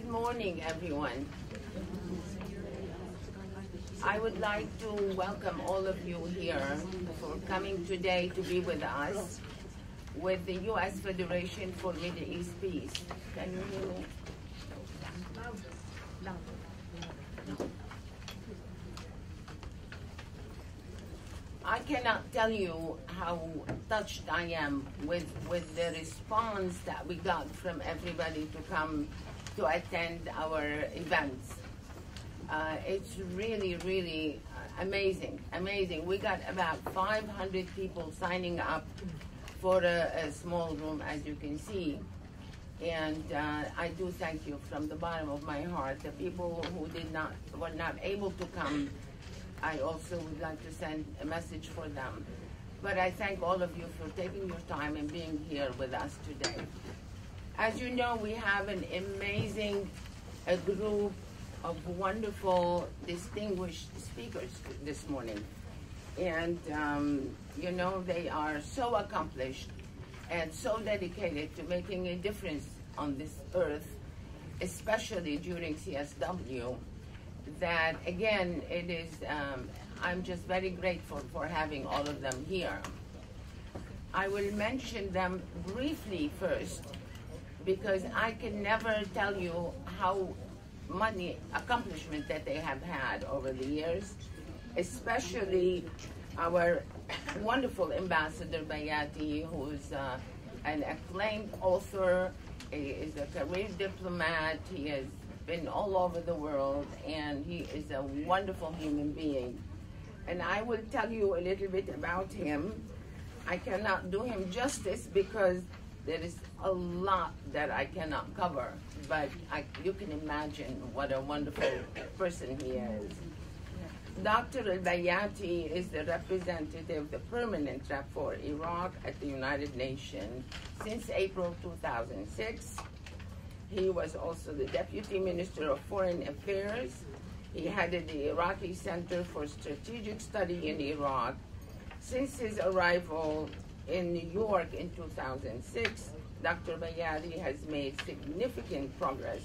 Good morning, everyone. I would like to welcome all of you here for coming today to be with us with the U.S. Federation for Middle East Peace. Can you hear me? I cannot tell you how touched I am with the response that we got from everybody to come to attend our events. It's really, really amazing. We got about 500 people signing up for a small room, as you can see. And I do thank you from the bottom of my heart. The people who were not able to come, I also would like to send a message for them. But I thank all of you for taking your time and being here with us today. As you know, we have an amazing group of wonderful, distinguished speakers this morning. And, you know, they are so accomplished and so dedicated to making a difference on this earth, especially during CSW, that, again, it is, I'm just very grateful for having all of them here. I will mention them briefly first, because I can never tell you how many accomplishments that they have had over the years, especially our wonderful Ambassador Byati, who's an acclaimed author, he is a career diplomat, he has been all over the world, and he is a wonderful human being. And I will tell you a little bit about him. I cannot do him justice because there is a lot that I cannot cover, but you can imagine what a wonderful person he is. Dr. Al-Byati is the representative, the permanent rep for Iraq at the United Nations since April 2006. He was also the Deputy Minister of Foreign Affairs. He headed the Iraqi Center for Strategic Study in Iraq. Since his arrival in New York in 2006, Dr. Byati has made significant progress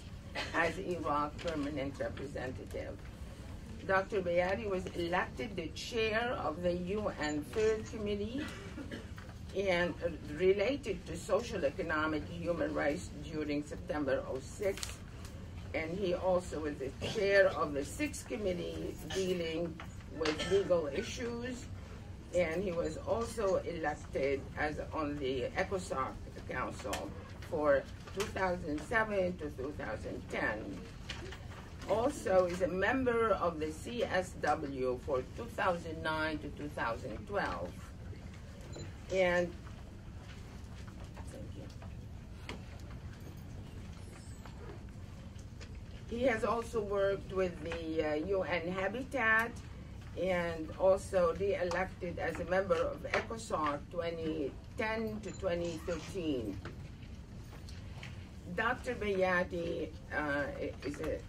as Iraq permanent representative. Dr. Byati was elected the chair of the UN Third Committee and related to social, economic, human rights during September 06. And he also was the chair of the Sixth Committee dealing with legal issues. And he was also elected as on the ECOSOC Council for 2007 to 2010. Also is a member of the CSW for 2009 to 2012. And thank you. He has also worked with the UN Habitat and also re-elected as a member of ECOSOC 2010 to 2013. Dr. Byati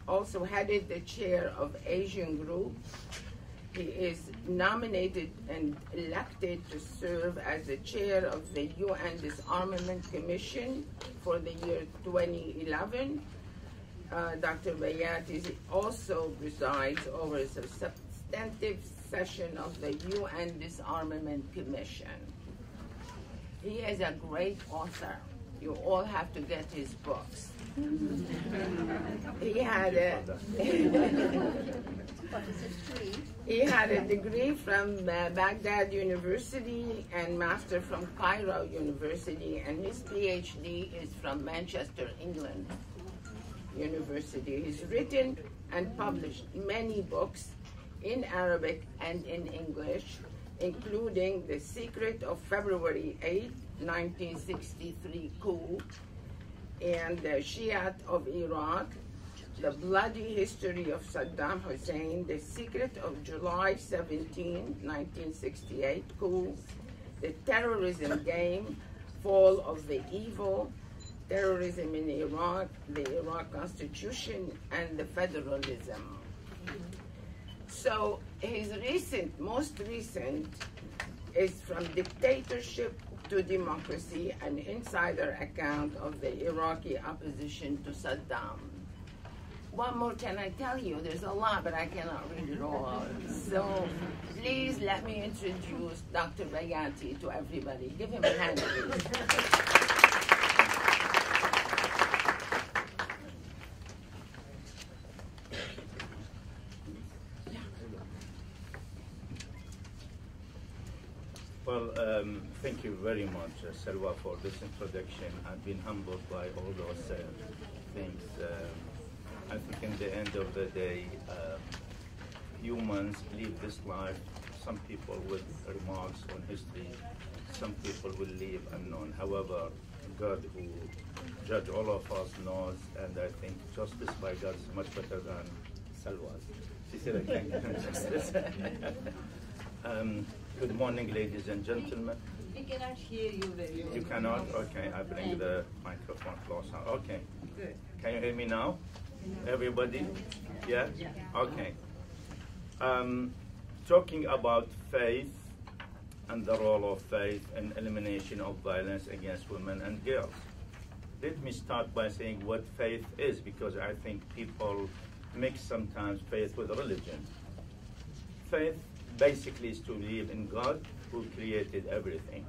also headed the chair of Asian Group. He is nominated and elected to serve as the chair of the UN Disarmament Commission for the year 2011. Dr. Byati also presides over a substantive session of the UN Disarmament Commission. He is a great author. You all have to get his books. He had a degree from Baghdad University and master from Cairo University, and his PhD is from Manchester, England University. He's written and published many books in Arabic and in English, including The Secret of February 8, 1963 coup, and the Shiite of Iraq, The Bloody History of Saddam Hussein, The Secret of July 17, 1968 coup, The Terrorism Game, Fall of the Evil, Terrorism in Iraq, the Iraq Constitution, and the Federalism. So his most recent is From Dictatorship to Democracy, an insider account of the Iraqi opposition to Saddam. What more can I tell you? There's a lot, but I cannot read it all. So please let me introduce Dr. Byati to everybody. Give him a hand, please. Well, thank you very much, Salwa, for this introduction. I've been humbled by all those things. I think in the end of the day, humans live this life, some people with remarks on history, some people will live unknown. However, God, who judge all of us, knows, and I think justice by God is much better than Salwa's. She said I can't give him justice. Good morning, ladies and gentlemen. We cannot hear you very well. You cannot? Okay, I bring the microphone closer. Okay. Good. Can you hear me now? Everybody? Yeah? Okay. Talking about faith and the role of faith in elimination of violence against women and girls. Let me start by saying what faith is, because I think people mix sometimes faith with religion. Faith basically is to believe in God, who created everything.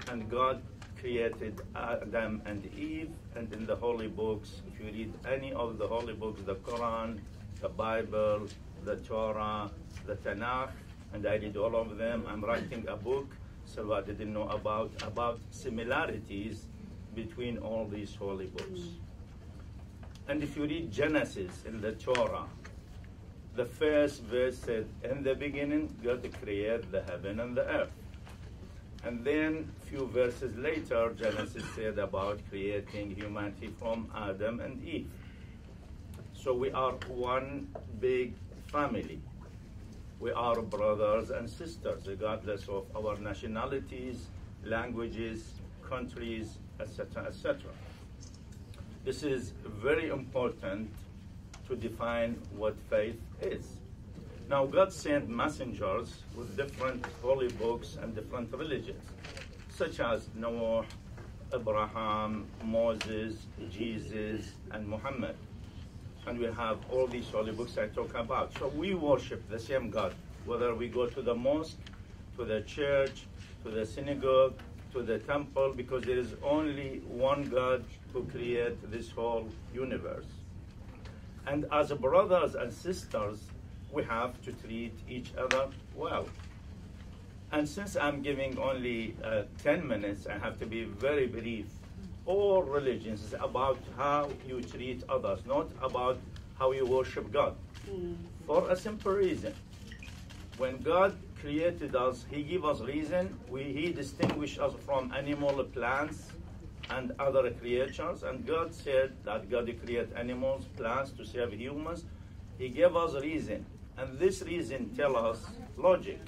And God created Adam and Eve, and in the holy books, if you read any of the holy books, the Quran, the Bible, the Torah, the Tanakh, and I read all of them. I'm writing a book, so I didn't know about similarities between all these holy books. And if you read Genesis in the Torah, the first verse said, in the beginning, God created the heaven and the earth. And then a few verses later, Genesis said about creating humanity from Adam and Eve. So we are one big family. We are brothers and sisters, regardless of our nationalities, languages, countries, etc., etc. This is very important to define what faith is. Now, God sent messengers with different holy books and different religions, such as Noah, Abraham, Moses, Jesus, and Muhammad. And we have all these holy books I talk about. So we worship the same God, whether we go to the mosque, to the church, to the synagogue, to the temple, because there is only one God who created this whole universe. And as brothers and sisters, we have to treat each other well. And since I'm giving only 10 minutes, I have to be very brief. All religions is about how you treat others, not about how you worship God. For a simple reason. When God created us, He gave us reason. He distinguished us from animal, plants, and other creatures. And God said that God created animals, plants to serve humans. He gave us reason. And this reason tells us logic.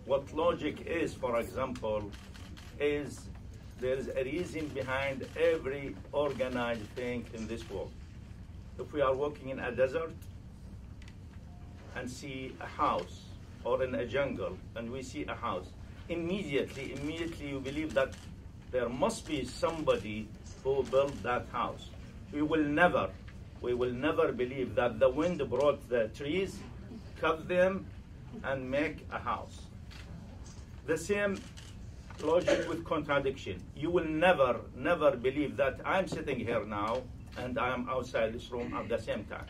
What logic is, for example, is there is a reason behind every organized thing in this world. If we are walking in a desert and see a house, or in a jungle and we see a house, immediately you believe that there must be somebody who built that house. We will never believe that the wind brought the trees, cut them, and make a house. The same logic with contradiction. You will never believe that I'm sitting here now and I am outside this room at the same time.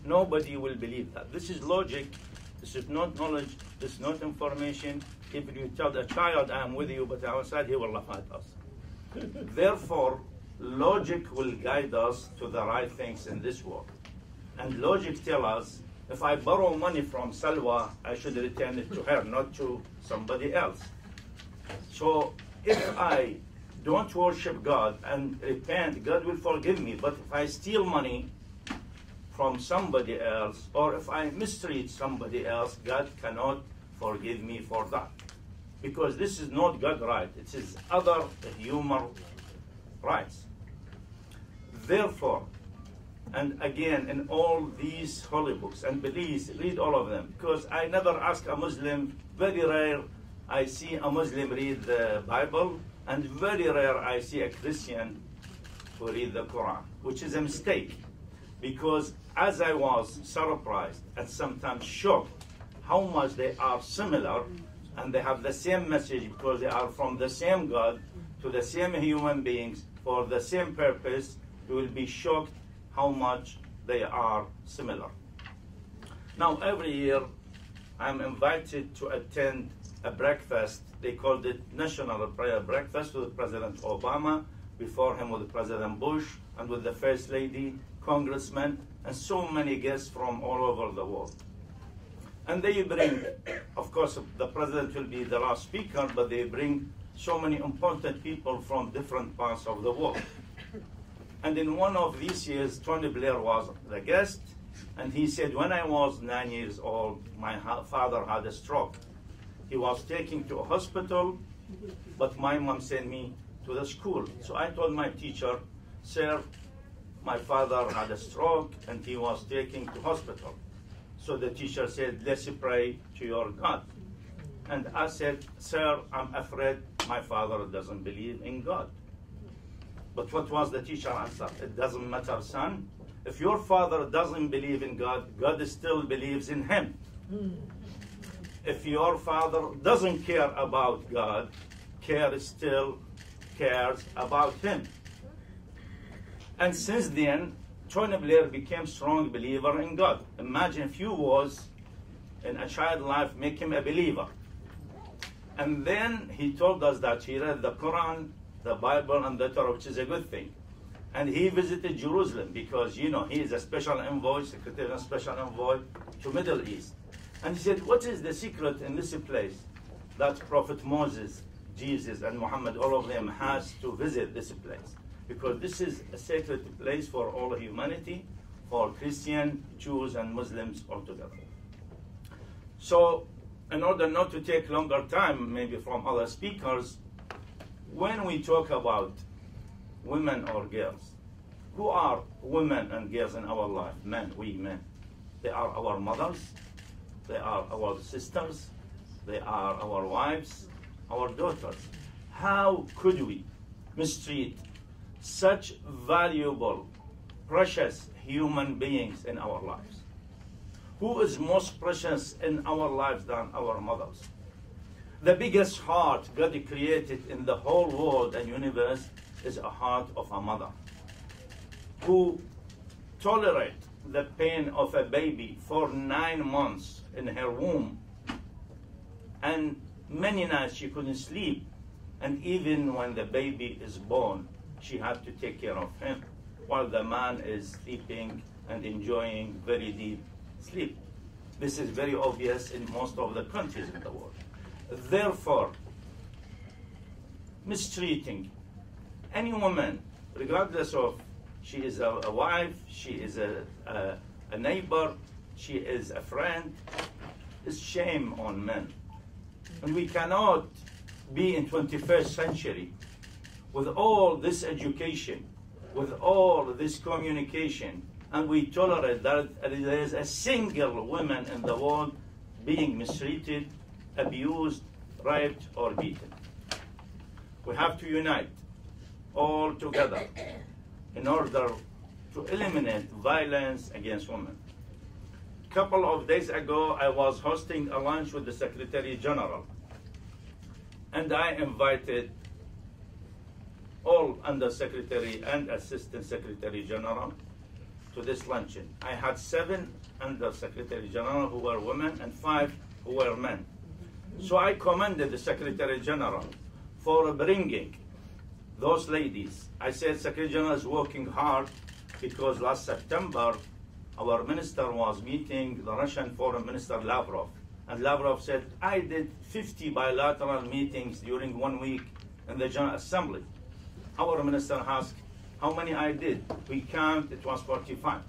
Nobody will believe that. This is logic. This is not knowledge. This is not information. If you tell a child I'm with you but outside, he will laugh at us. Therefore, logic will guide us to the right things in this world. And logic tells us, if I borrow money from Salwa, I should return it to her, not to somebody else. So if I don't worship God and repent, God will forgive me. But if I steal money from somebody else, or if I mistreat somebody else, God cannot forgive me for that. Because this is not God's right. It is other human rights. Therefore, and again, in all these holy books, and please read all of them, because I never ask a Muslim, very rare I see a Muslim read the Bible, and very rare I see a Christian who read the Quran, which is a mistake. because as I was surprised and sometimes shocked how much they are similar and they have the same message because they are from the same God to the same human beings for the same purpose, you will be shocked how much they are similar. Now, every year I'm invited to attend a breakfast. They called it National Prayer Breakfast with President Obama, before him with President Bush, and with the First Lady, congressmen, and so many guests from all over the world. And they bring, of course, the president will be the last speaker, but they bring so many important people from different parts of the world. And in one of these years, Tony Blair was the guest, and he said, when I was 9 years old, my father had a stroke. He was taken to a hospital, but my mom sent me to the school. So I told my teacher, sir, my father had a stroke and he was taken to hospital. So the teacher said, let's pray to your God. And I said, sir, I'm afraid my father doesn't believe in God. But what was the teacher answer? It doesn't matter, son. If your father doesn't believe in God, God still believes in him. If your father doesn't care about God, God still cares about him. And since then, Tony Blair became a strong believer in God. Imagine if you was in a child life, make him a believer. And then he told us that he read the Quran, the Bible, and the Torah, which is a good thing. And he visited Jerusalem because, you know, he is a special envoy, secretary and special envoy to Middle East. And he said, what is the secret in this place that Prophet Moses, Jesus, and Muhammad, all of them, has to visit this place? Because this is a sacred place for all humanity, for Christian, Jews, and Muslims altogether. So, in order not to take longer time, maybe from other speakers, when we talk about women or girls, who are women and girls in our life? Men, we men. They are our mothers, they are our sisters, they are our wives, our daughters. How could we mistreat such valuable, precious human beings in our lives? Who is most precious in our lives than our mothers? The biggest heart God created in the whole world and universe is a heart of a mother who tolerate the pain of a baby for 9 months in her womb. And many nights she couldn't sleep. And even when the baby is born, she had to take care of him while the man is sleeping and enjoying very deep sleep. This is very obvious in most of the countries in the world. Therefore, mistreating any woman, regardless of she is a wife, she is a neighbor, she is a friend, is shame on men. And we cannot be in 21st century with all this education, with all this communication, and we tolerate that there is a single woman in the world being mistreated, abused, raped, or beaten. We have to unite all together in order to eliminate violence against women. A couple of days ago, I was hosting a lunch with the Secretary General, and I invited all Undersecretary and Assistant Secretary General to this luncheon. I had 7 Undersecretary General who were women and 5 who were men. So I commended the Secretary General for bringing those ladies. I said Secretary General is working hard because last September our minister was meeting the Russian Foreign Minister Lavrov. And Lavrov said, I did 50 bilateral meetings during 1 week in the General Assembly. Our minister asked how many I did. We count, it was 45.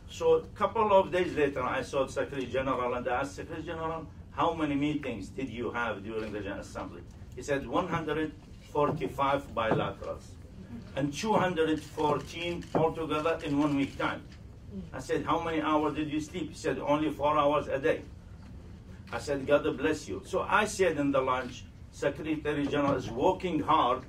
So a couple of days later, I saw the Secretary General and I asked Secretary General, how many meetings did you have during the General Assembly? He said 145 bilaterals and 214 altogether in 1 week time. I said, how many hours did you sleep? He said, only 4 hours a day. I said, God bless you. So I said in the lunch, Secretary General is working hard,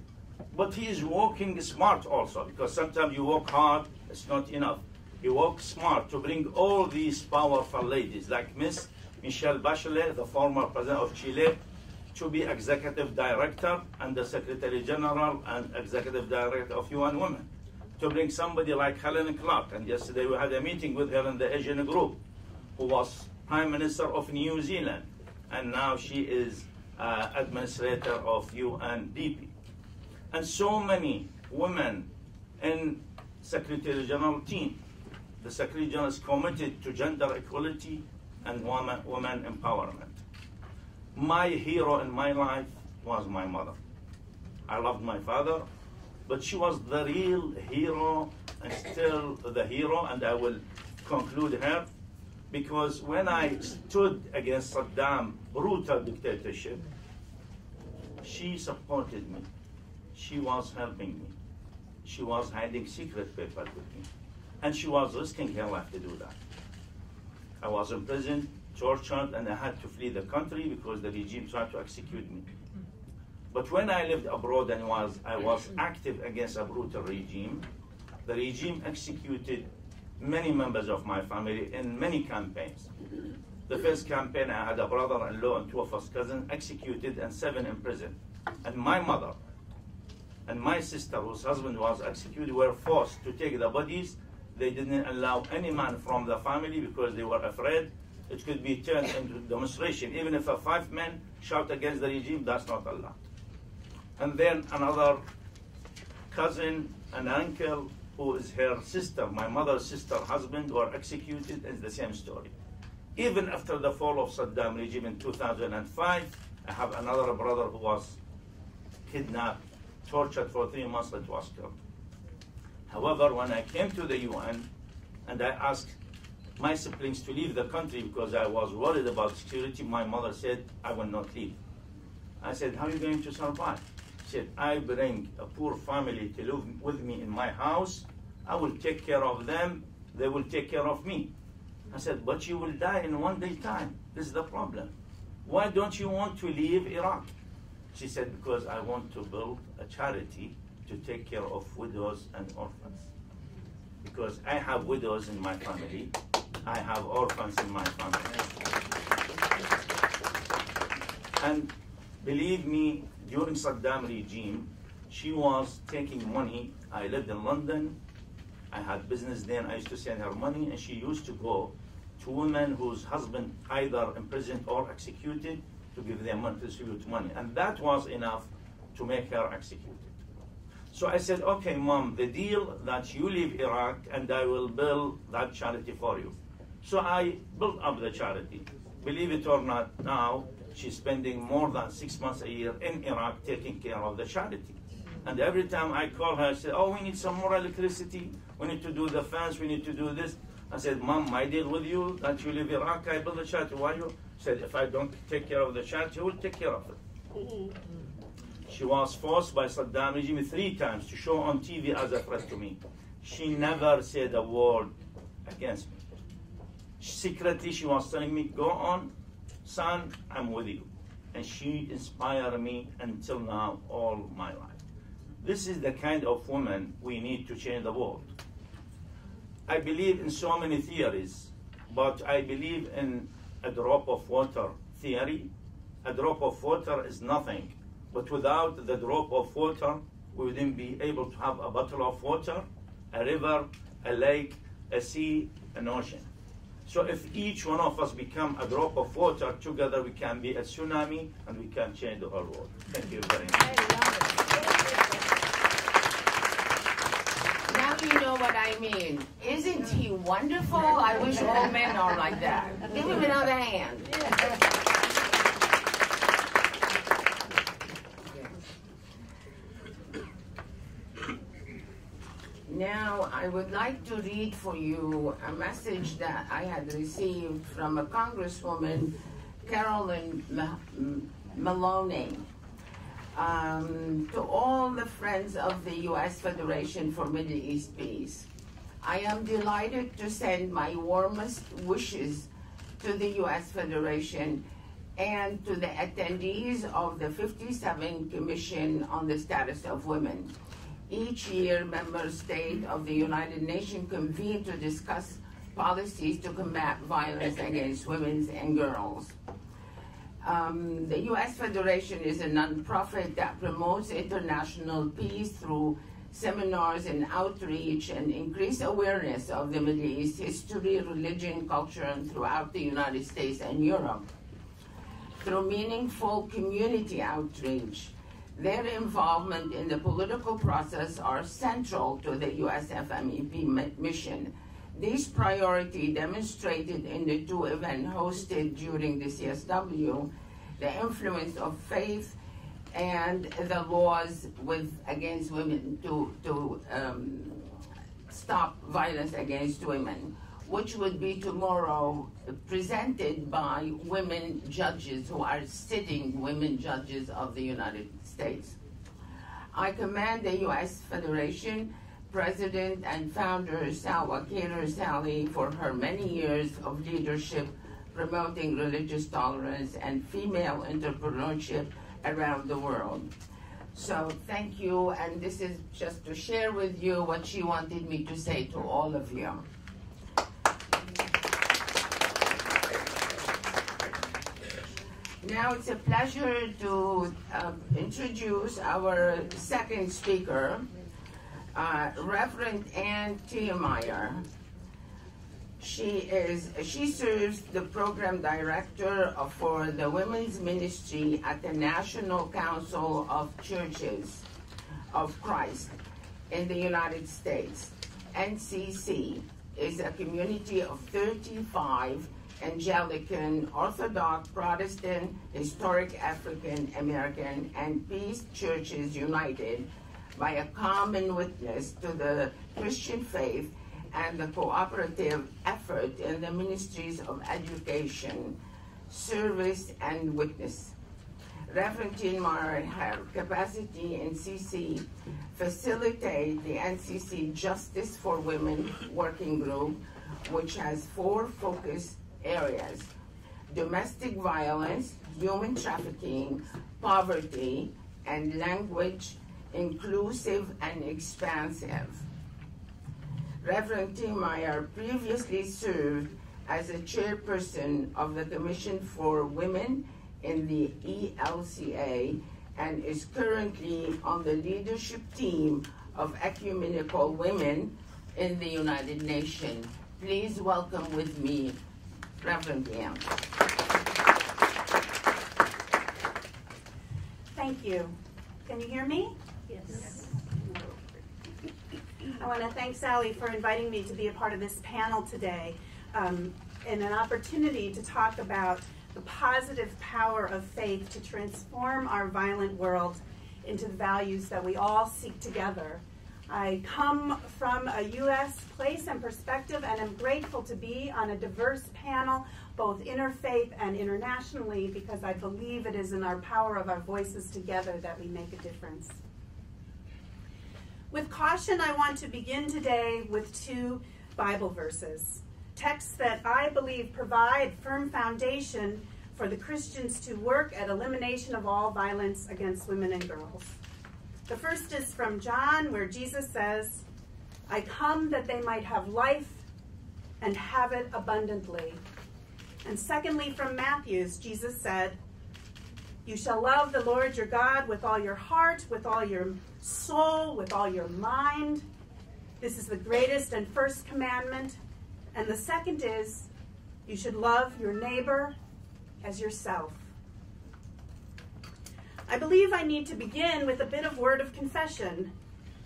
but he is working smart also, because sometimes you work hard, it's not enough. He worked smart to bring all these powerful ladies, like Miss Michelle Bachelet, the former president of Chile, to be executive director and the secretary general and executive director of UN Women. To bring somebody like Helen Clark, and yesterday we had a meeting with her in the Asian group, who was Prime Minister of New Zealand, and now she is administrator of UNDP. And so many women in Secretary General team. The Secretary General is committed to gender equality and women empowerment. My hero in my life was my mother. I loved my father, but she was the real hero and still the hero, and I will conclude her, because when I stood against Saddam's brutal dictatorship, she supported me. She was helping me. She was hiding secret papers with me. And she was risking her life to do that. I was in prison, tortured, and I had to flee the country because the regime tried to execute me. But when I lived abroad and I was active against a brutal regime, the regime executed many members of my family in many campaigns. The first campaign, I had a brother-in-law and 2 of his cousins executed and 7 in prison. And my mother and my sister, whose husband was executed, were forced to take the bodies. They didn't allow any man from the family because they were afraid it could be turned into demonstration. Even if 5 men shout against the regime, that's not allowed. And then another cousin and uncle, who is her sister, my mother's sister, husband, were executed. It's the same story. Even after the fall of Saddam regime in 2005, I have another brother who was kidnapped, tortured for 3 months, but was killed. However, when I came to the UN and I asked my siblings to leave the country because I was worried about security, my mother said, I will not leave. I said, how are you going to survive? She said, I bring a poor family to live with me in my house. I will take care of them. They will take care of me. I said, but you will die in 1 day time. This is the problem. Why don't you want to leave Iraq? She said, because I want to build a charity to take care of widows and orphans. Because I have widows in my family. I have orphans in my family. And believe me, during Saddam regime, she was taking money. I lived in London. I had business there. I used to send her money, and she used to go to women whose husband either imprisoned or executed to give them money, to distribute money. And that was enough to make her executed. So I said, okay, Mom, the deal that you leave Iraq and I will build that charity for you. So I built up the charity. Believe it or not, now she's spending more than 6 months a year in Iraq taking care of the charity. And every time I call her, I say, oh, we need some more electricity. We need to do the fence. We need to do this. I said, Mom, my deal with you that you leave Iraq, I build a charity. Why you? She said, if I don't take care of the charity, who will take care of it? She was forced by Saddam regime 3 times to show on TV as a threat to me. She never said a word against me. Secretly, she was telling me, go on, son, I'm with you. And she inspired me until now, all my life. This is the kind of woman we need to change the world. I believe in so many theories, but I believe in a drop of water theory. A drop of water is nothing. But without the drop of water, we wouldn't be able to have a bottle of water, a river, a lake, a sea, an ocean. So if each one of us become a drop of water, together we can be a tsunami and we can change the whole world. Thank you very much. Now you know what I mean. Isn't he wonderful? I wish all men are like that. Give him another hand. Now, I would like to read for you a message that I had received from a Congresswoman, Carolyn Maloney, to all the friends of the U.S. Federation for Middle East Peace. I am delighted to send my warmest wishes to the U.S. Federation and to the attendees of the 57th Commission on the Status of Women. Each year, member states of the United Nations convene to discuss policies to combat violence against women and girls. The U.S. Federation is a nonprofit that promotes international peace through seminars and outreach and increase awareness of the Middle East history, religion, culture, and throughout the United States and Europe. Through meaningful community outreach, their involvement in the political process are central to the USFMEP mission. These priorities demonstrated in the two events hosted during the CSW, the influence of faith and the laws against women to stop violence against women, which would be tomorrow presented by women judges who are sitting women judges of the United States. I commend the U.S. Federation President and founder Salwa Kader Sally for her many years of leadership promoting religious tolerance and female entrepreneurship around the world. So thank you, and this is just to share with you what she wanted me to say to all of you. Now it's a pleasure to introduce our second speaker, Reverend Ann Tiemeyer. She serves the program director for the Women's Ministry at the National Council of Churches of Christ in the United States. NCC is a community of 35 Anglican, Orthodox, Protestant, Historic African American, and Peace churches united by a common witness to the Christian faith and the cooperative effort in the ministries of education, service, and witness. Reverend Tiemeyer, her capacity in CC facilitate the NCC Justice for Women Working Group, which has 4 focus areas: domestic violence, human trafficking, poverty, and language, inclusive and expansive. Reverend Tiemeyer previously served as a chairperson of the Commission for Women in the ELCA and is currently on the leadership team of Ecumenical Women in the United Nations. Please welcome with me Reverend Ann. Thank you. Can you hear me? Yes. I want to thank Sally for inviting me to be a part of this panel today and an opportunity to talk about the positive power of faith to transform our violent world into the values that we all seek together. I come from a U.S. place and perspective, and I'm grateful to be on a diverse panel, both interfaith and internationally, because I believe it is in our power of our voices together that we make a difference. With caution, I want to begin today with 2 Bible verses, texts that I believe provide firm foundation for the Christians to work at elimination of all violence against women and girls. The first is from John, where Jesus says, "I come that they might have life and have it abundantly." And secondly, from Matthew's, Jesus said, "You shall love the Lord your God with all your heart, with all your soul, with all your mind. This is the greatest and first commandment. And the second is, you should love your neighbor as yourself." I believe I need to begin with a bit of word of confession.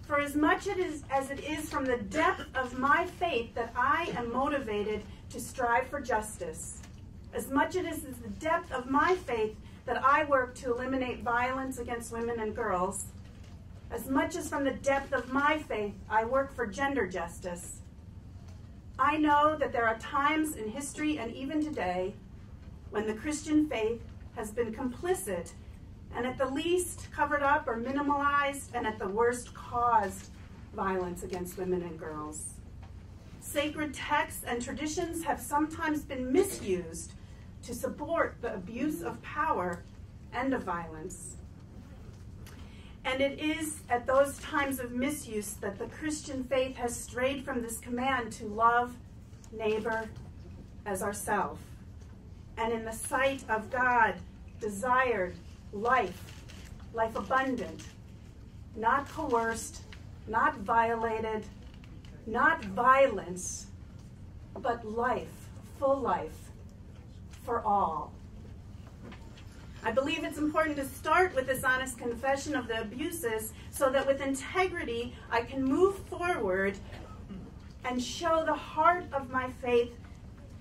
For as much as it is from the depth of my faith that I am motivated to strive for justice, as much as it is the depth of my faith that I work to eliminate violence against women and girls, as much as from the depth of my faith I work for gender justice, I know that there are times in history and even today when the Christian faith has been complicit and at the least covered up or minimalized and at the worst caused violence against women and girls. Sacred texts and traditions have sometimes been misused to support the abuse of power and of violence. And it is at those times of misuse that the Christian faith has strayed from this command to love neighbor as ourself. And in the sight of God, desired life abundant, not coerced, not violated, not violence, but life, full life for all. I believe it's important to start with this honest confession of the abuses so that with integrity I can move forward and show the heart of my faith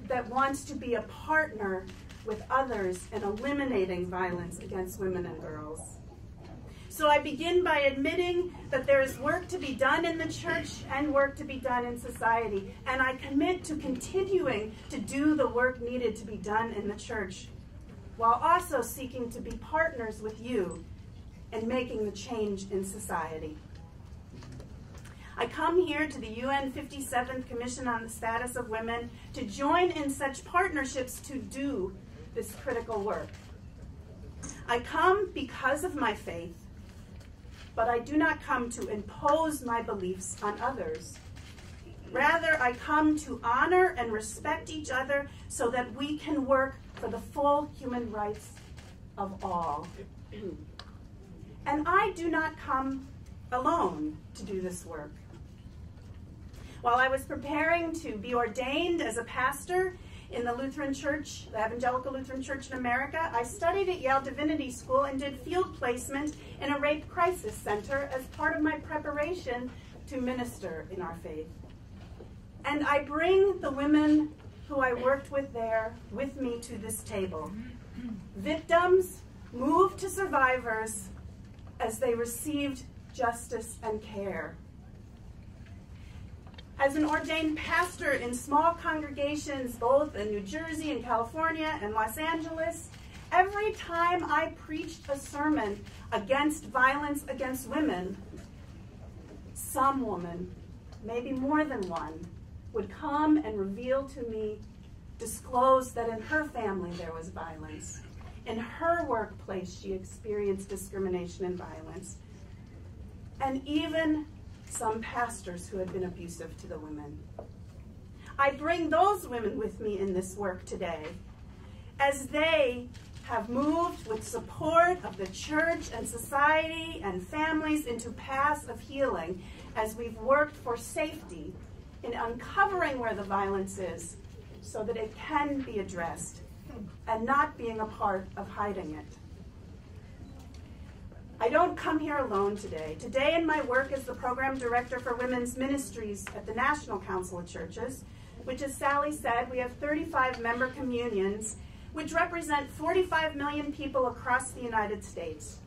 that wants to be a partner with others in eliminating violence against women and girls. So I begin by admitting that there is work to be done in the church and work to be done in society, and I commit to continuing to do the work needed to be done in the church, while also seeking to be partners with you in making the change in society. I come here to the UN 57th Commission on the Status of Women to join in such partnerships to do this critical work. I come because of my faith, but I do not come to impose my beliefs on others. Rather, I come to honor and respect each other so that we can work for the full human rights of all. And I do not come alone to do this work. While I was preparing to be ordained as a pastor in the Lutheran Church, the Evangelical Lutheran Church in America, I studied at Yale Divinity School and did field placement in a rape crisis center as part of my preparation to minister in our faith. And I bring the women who I worked with there with me to this table. Victims moved to survivors as they received justice and care. As an ordained pastor in small congregations both in New Jersey and California and Los Angeles, every time I preached a sermon against violence against women, some woman, maybe more than one, would come and reveal to me, disclose that in her family there was violence. In her workplace she experienced discrimination and violence. And even some pastors who had been abusive to the women. I bring those women with me in this work today as they have moved with support of the church and society and families into paths of healing as we've worked for safety in uncovering where the violence is so that it can be addressed and not being a part of hiding it. I don't come here alone today. Today in my work as the Program Director for Women's Ministries at the National Council of Churches, which as Sally said, we have 35 member communions, which represent 45 million people across the United States.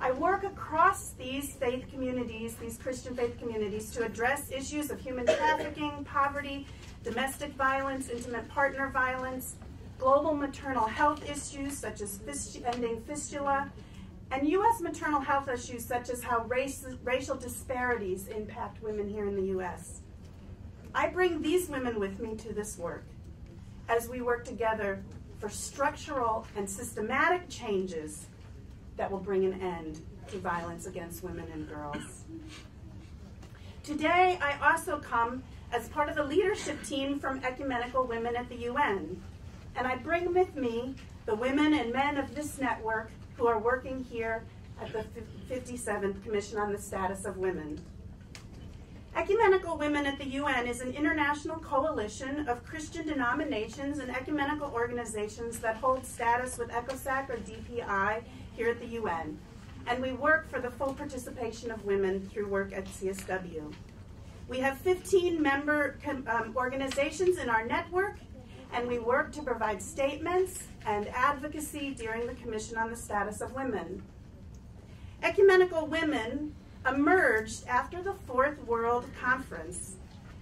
I work across these faith communities, these Christian faith communities, to address issues of human trafficking, poverty, domestic violence, intimate partner violence, global maternal health issues such as ending fistula, and U.S. maternal health issues such as how racial disparities impact women here in the U.S. I bring these women with me to this work as we work together for structural and systematic changes that will bring an end to violence against women and girls. Today, I also come as part of the leadership team from Ecumenical Women at the UN, and I bring with me the women and men of this network who are working here at the 57th Commission on the Status of Women. Ecumenical Women at the UN is an international coalition of Christian denominations and ecumenical organizations that hold status with ECOSAC or DPI here at the UN. And we work for the full participation of women through work at CSW. We have 15 member organizations in our network, and we work to provide statements and advocacy during the Commission on the Status of Women. Ecumenical Women emerged after the Fourth World Conference,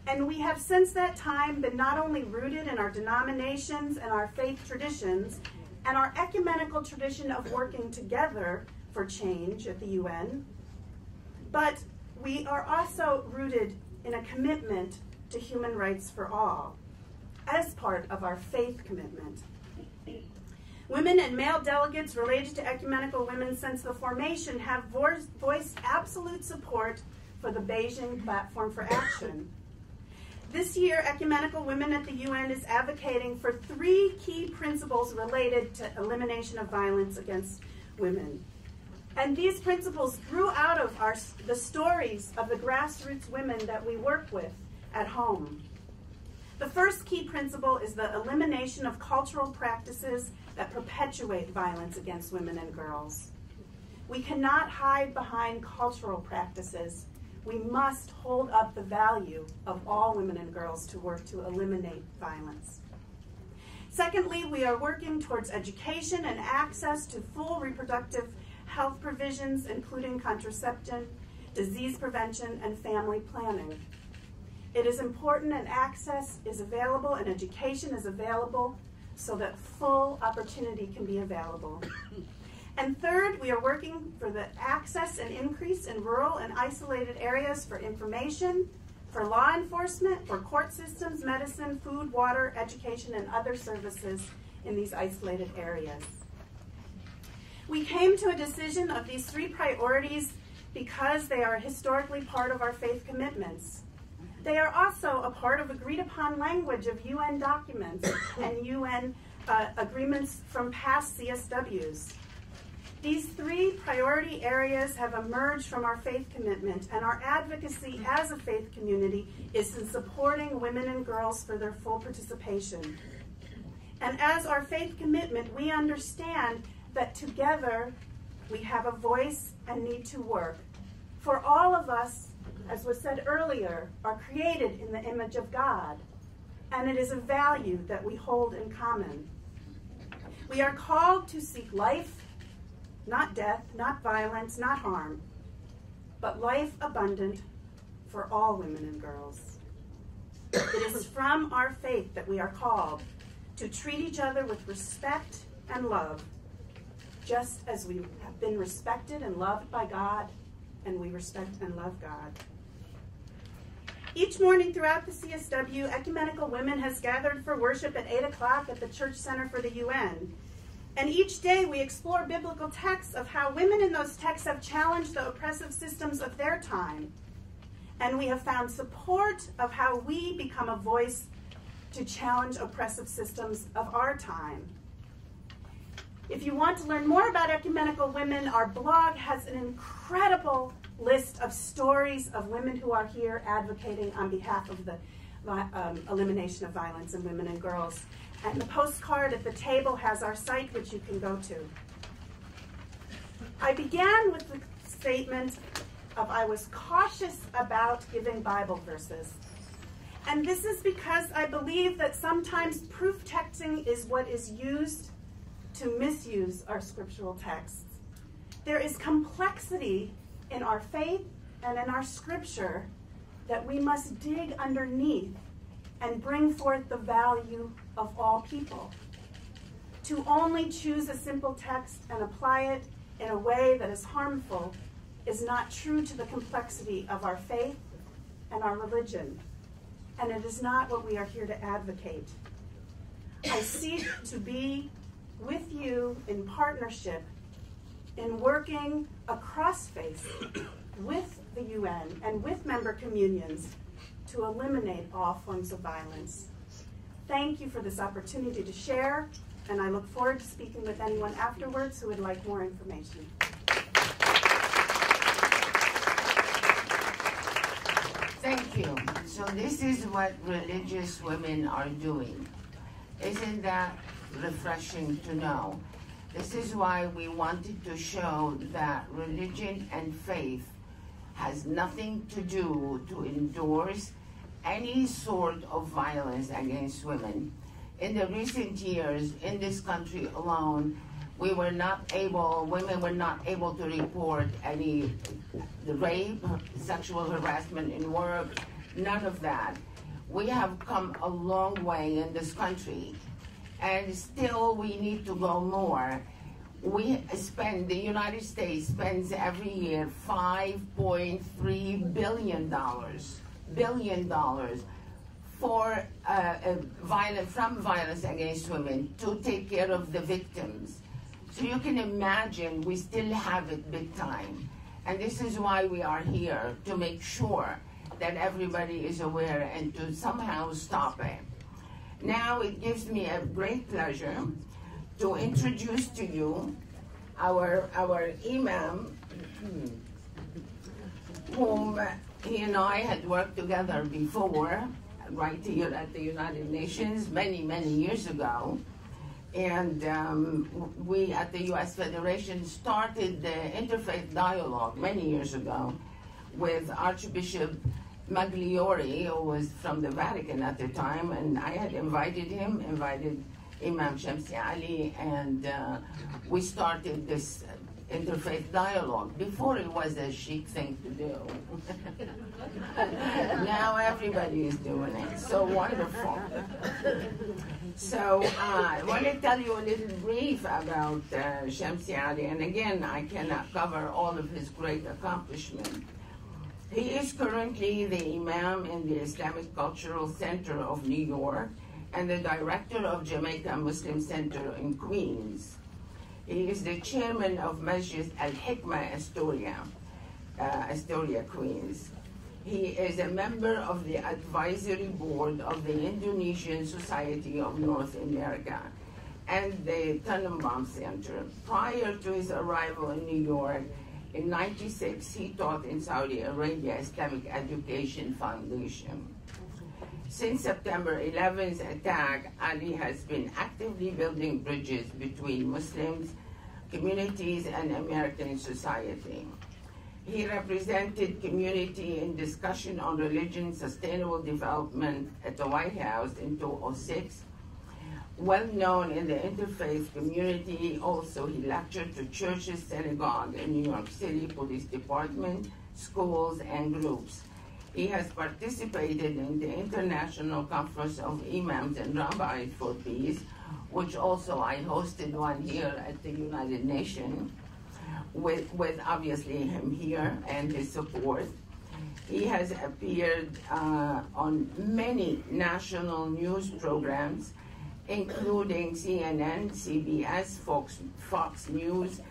and we have since that time been not only rooted in our denominations and our faith traditions and our ecumenical tradition of working together for change at the UN, but we are also rooted in a commitment to human rights for all as part of our faith commitment. Women and male delegates related to Ecumenical Women since the formation have voiced absolute support for the Beijing Platform for Action. This year, Ecumenical Women at the UN is advocating for 3 key principles related to elimination of violence against women. And these principles grew out of the stories of the grassroots women that we work with at home. The first key principle is the elimination of cultural practices that perpetuate violence against women and girls. We cannot hide behind cultural practices. We must hold up the value of all women and girls to work to eliminate violence. Secondly, we are working towards education and access to full reproductive health provisions, including contraception, disease prevention, and family planning. It is important and access is available and education is available so that full opportunity can be available. And third, we are working for the access and increase in rural and isolated areas for information, for law enforcement, for court systems, medicine, food, water, education, and other services in these isolated areas. We came to a decision of these 3 priorities because they are historically part of our faith commitments. They are also a part of agreed upon language of UN documents and UN agreements from past CSWs. These 3 priority areas have emerged from our faith commitment, and our advocacy as a faith community is in supporting women and girls for their full participation. And as our faith commitment, we understand that together we have a voice and need to work. For all of us, as was said earlier, are created in the image of God, and it is a value that we hold in common. We are called to seek life, not death, not violence, not harm, but life abundant for all women and girls. It is from our faith that we are called to treat each other with respect and love, just as we have been respected and loved by God, and we respect and love God. Each morning throughout the CSW, Ecumenical Women has gathered for worship at 8 o'clock at the Church Center for the UN. And each day we explore biblical texts of how women in those texts have challenged the oppressive systems of their time. And we have found support of how we become a voice to challenge oppressive systems of our time. If you want to learn more about Ecumenical Women, our blog has an incredible list of stories of women who are here advocating on behalf of the elimination of violence in women and girls. And the postcard at the table has our site, which you can go to. I began with the statement of I was cautious about giving Bible verses. And this is because I believe that sometimes proof texting is what is used to misuse our scriptural texts. There is complexity in our faith and in our scripture that we must dig underneath and bring forth the value of all people. To only choose a simple text and apply it in a way that is harmful is not true to the complexity of our faith and our religion, and it is not what we are here to advocate. I seek to be with you in partnership in working across faith with the UN and with member communions to eliminate all forms of violence. Thank you for this opportunity to share, and I look forward to speaking with anyone afterwards who would like more information. Thank you. So this is what religious women are doing. Isn't that refreshing to know? This is why we wanted to show that religion and faith has nothing to do to endorse any sort of violence against women. In the recent years, in this country alone, women were not able to report any rape, sexual harassment in work, none of that. We have come a long way in this country, and still we need to go more. The United States spends every year $5.3 billion for violence against women, to take care of the victims. So you can imagine we still have it big time. And this is why we are here, to make sure that everybody is aware and to somehow stop it. Now it gives me a great pleasure to introduce to you our Imam, whom he and I had worked together before, right here at the United Nations many, many years ago. And we at the U.S. Federation started the interfaith dialogue many years ago with Archbishop Magliori, who was from the Vatican at the time, and I had invited Imam Shamsi Ali, and we started this interfaith dialogue. Before it was a chic thing to do. Now everybody is doing it. So wonderful. So I want to tell you a little brief about Shamsi Ali, and again, I cannot cover all of his great accomplishments. He is currently the Imam in the Islamic Cultural Center of New York and the director of Jamaica Muslim Center in Queens. He is the chairman of Masjid Al-Hikmah of Astoria, Queens. He is a member of the advisory board of the Indonesian Society of North America and the Tannenbaum Center. Prior to his arrival in New York, in '96, he taught in Saudi Arabia Islamic Education Foundation. Since September 11's attack, Ali has been actively building bridges between Muslims, communities, and American society. He represented community in discussion on religion, sustainable development at the White House in 2006. Well known in the interfaith community, also he lectured to churches, synagogue in New York City, police department, schools, and groups. He has participated in the International Conference of Imams and Rabbis for Peace, which also I hosted one here at the United Nations, with obviously him here and his support. He has appeared on many national news programs, including CNN, CBS, Fox News,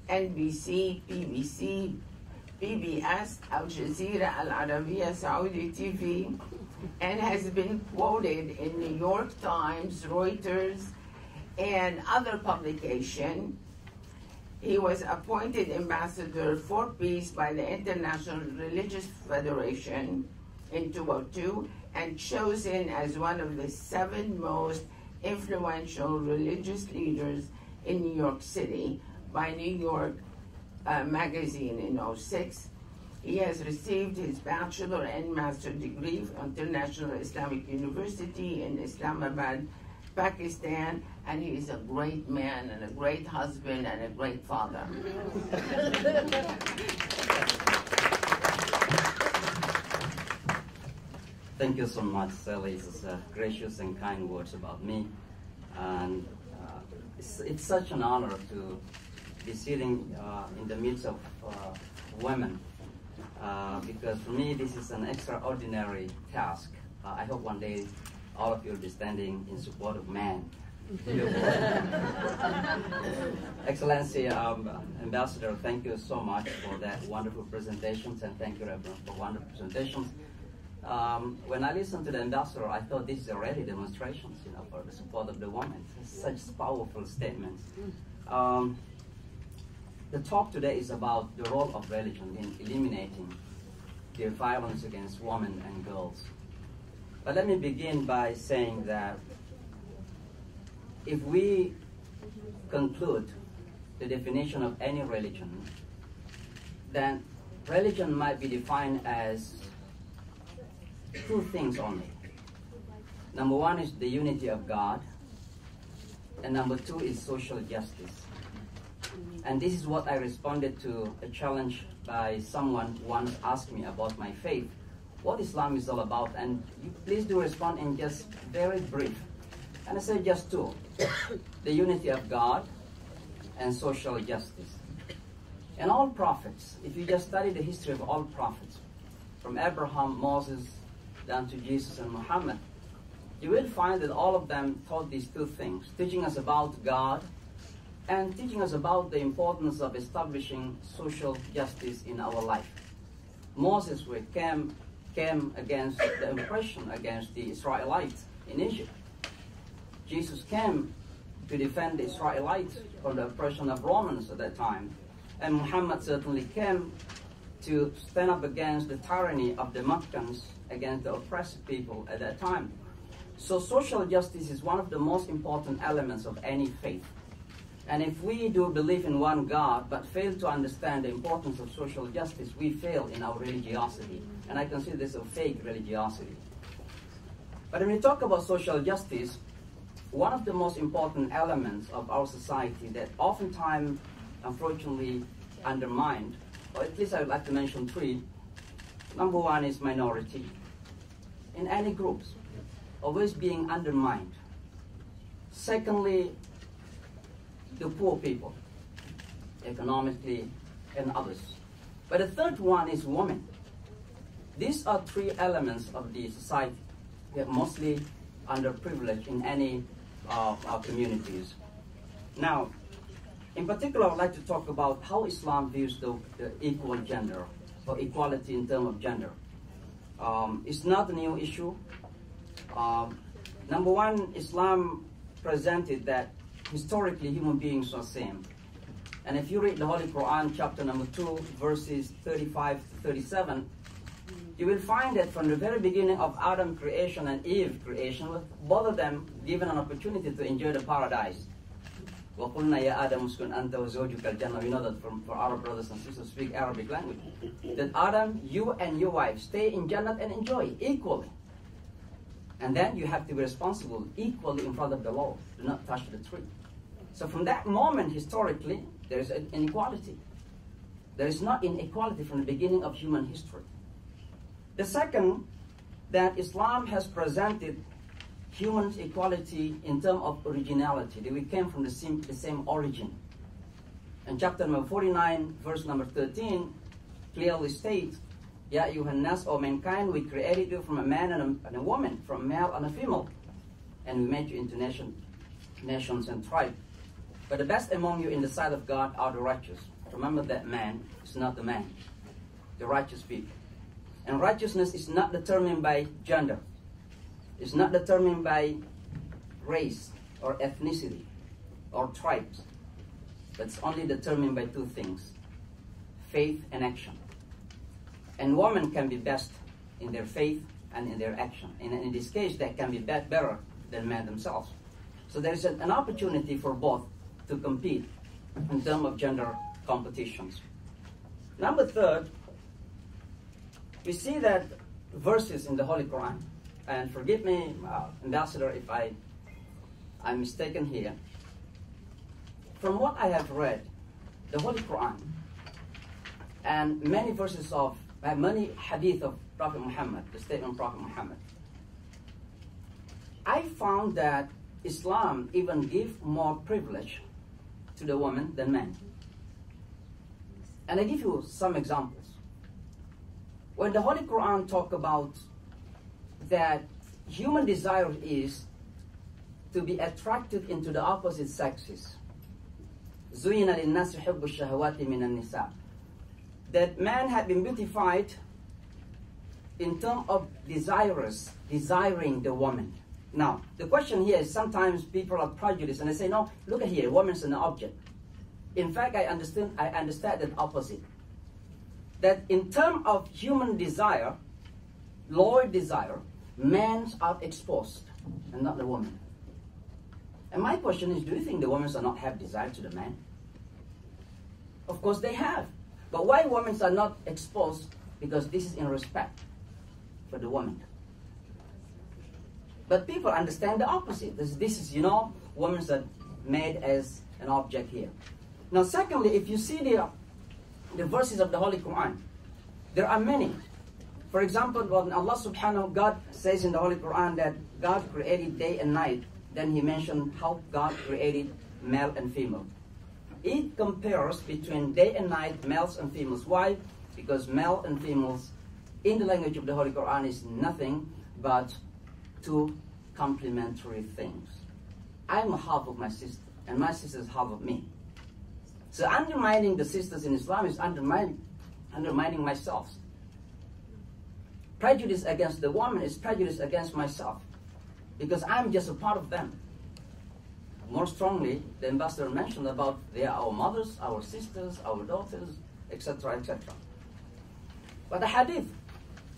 NBC, BBC, PBS, Al Jazeera, Al Arabiya, Saudi TV, and has been quoted in New York Times, Reuters, and other publications. He was appointed Ambassador for Peace by the International Religious Federation in 2002 and chosen as one of the 7 most influential religious leaders in New York City by New York Magazine in 2006. He has received his bachelor and master degree from International Islamic University in Islamabad, Pakistan, and he is a great man and a great husband and a great father. Thank you so much, Sally. It's gracious and kind words about me. And it's such an honor to be sitting in the midst of women, because for me this is an extraordinary task. I hope one day all of you will be standing in support of men. Excellency Ambassador, thank you so much for that wonderful presentations, and thank you, Reverend, for wonderful presentations. When I listened to the Ambassador, I thought this is already demonstrations, for the support of the women. Such powerful statements. The talk today is about the role of religion in eliminating the violence against women and girls. But let me begin by saying that if we conclude the definition of any religion, then religion might be defined as 2 things only. Number 1 is the unity of God, and number 2 is social justice. And this is what I responded to a challenge by someone who once asked me about my faith, what Islam is all about, and you please do respond in just very brief. And I said just 2, the unity of God and social justice. And all prophets, if you just study the history of all prophets, from Abraham, Moses, down to Jesus and Muhammad, you will find that all of them taught these two things, teaching us about God and teaching us about the importance of establishing social justice in our life. Moses came against the oppression against the Israelites in Egypt. Jesus came to defend the Israelites from the oppression of Romans at that time. And Muhammad certainly came to stand up against the tyranny of the Meccans, against the oppressed people at that time. So social justice is one of the most important elements of any faith. And if we do believe in one God but fail to understand the importance of social justice, we fail in our religiosity. And I consider this a fake religiosity. But when we talk about social justice, one of the most important elements of our society that oftentimes, unfortunately, undermined, or at least I would like to mention three. Number one is minority. In any groups, always being undermined. Secondly, the poor people, economically and others. But the third one is women. These are three elements of the society that are mostly underprivileged in any of our communities. Now, in particular, I would like to talk about how Islam views the equal gender, or equality in terms of gender. It's not a new issue. Number one, Islam presented that historically human beings are same. And if you read the Holy Quran, chapter number 2, verses 35 to 37, you will find that from the very beginning of Adam creation and Eve creation, both of them given an opportunity to enjoy the paradise. وَقُلْنَا يَا آدَمُ اسْكُنْ أَنْتَ وَزَوْجُكَ الْجَنَّةَ. We know that for our brothers and sisters who speak Arabic language. That Adam, you and your wife stay in Jannah and enjoy equally. And then you have to be responsible equally in front of the law. Do not touch the tree. So from that moment, historically, there is an inequality. There is not inequality from the beginning of human history. The second, that Islam has presented human equality in terms of originality, that we came from the same origin. And chapter number 49, verse number 13, clearly states, Ya ayyuhan nas, O mankind, we created you from a man and a woman, from a male and a female. And we made you into nations and tribes. But the best among you in the sight of God are the righteous. Remember that man is not the man, the righteous people. And righteousness is not determined by gender. It's not determined by race or ethnicity or tribes. But it's only determined by two things, faith and action. And women can be best in their faith and in their action. And in this case, they can be better than men themselves. So there is an opportunity for both to compete in terms of gender competitions. Number third, we see that verses in the Holy Quran, and forgive me, Ambassador, if I'm mistaken here. From what I have read, the Holy Quran, and many verses of, many hadith of Prophet Muhammad, the statement of Prophet Muhammad, I found that Islam even gives more privilege to the woman than men. And I give you some examples. When the Holy Quran talk about that human desire is to be attracted into the opposite sexes, زُيِّنَ لِلنَّاسِ حُبُّ الشَّهَوَاتِ مِنَ النِّسَاءِ, that man had been beautified in terms of desiring the woman. Now, the question here is sometimes people are prejudiced and they say, no, look at here, woman's an object. In fact, I understand the opposite. That in terms of human desire, lower desire, men are exposed and not the woman. And my question is, do you think the women do not have desire to the man? Of course they have. But why women are not exposed? Because this is in respect for the woman. But people understand the opposite. This is, women are made as an object here. Now, secondly, if you see the verses of the Holy Quran, there are many. For example, when Allah subhanahu wa ta'ala, God says in the Holy Quran that God created day and night, then He mentioned how God created male and female. It compares between day and night, males and females. Why? Because male and females in the language of the Holy Quran is nothing but two complementary things. I'm a half of my sister, and my sister is half of me. So undermining the sisters in Islam is undermining myself. Prejudice against the woman is prejudice against myself, because I'm just a part of them. More strongly, the ambassador mentioned about they are our mothers, our sisters, our daughters, etc., etc. But the hadith,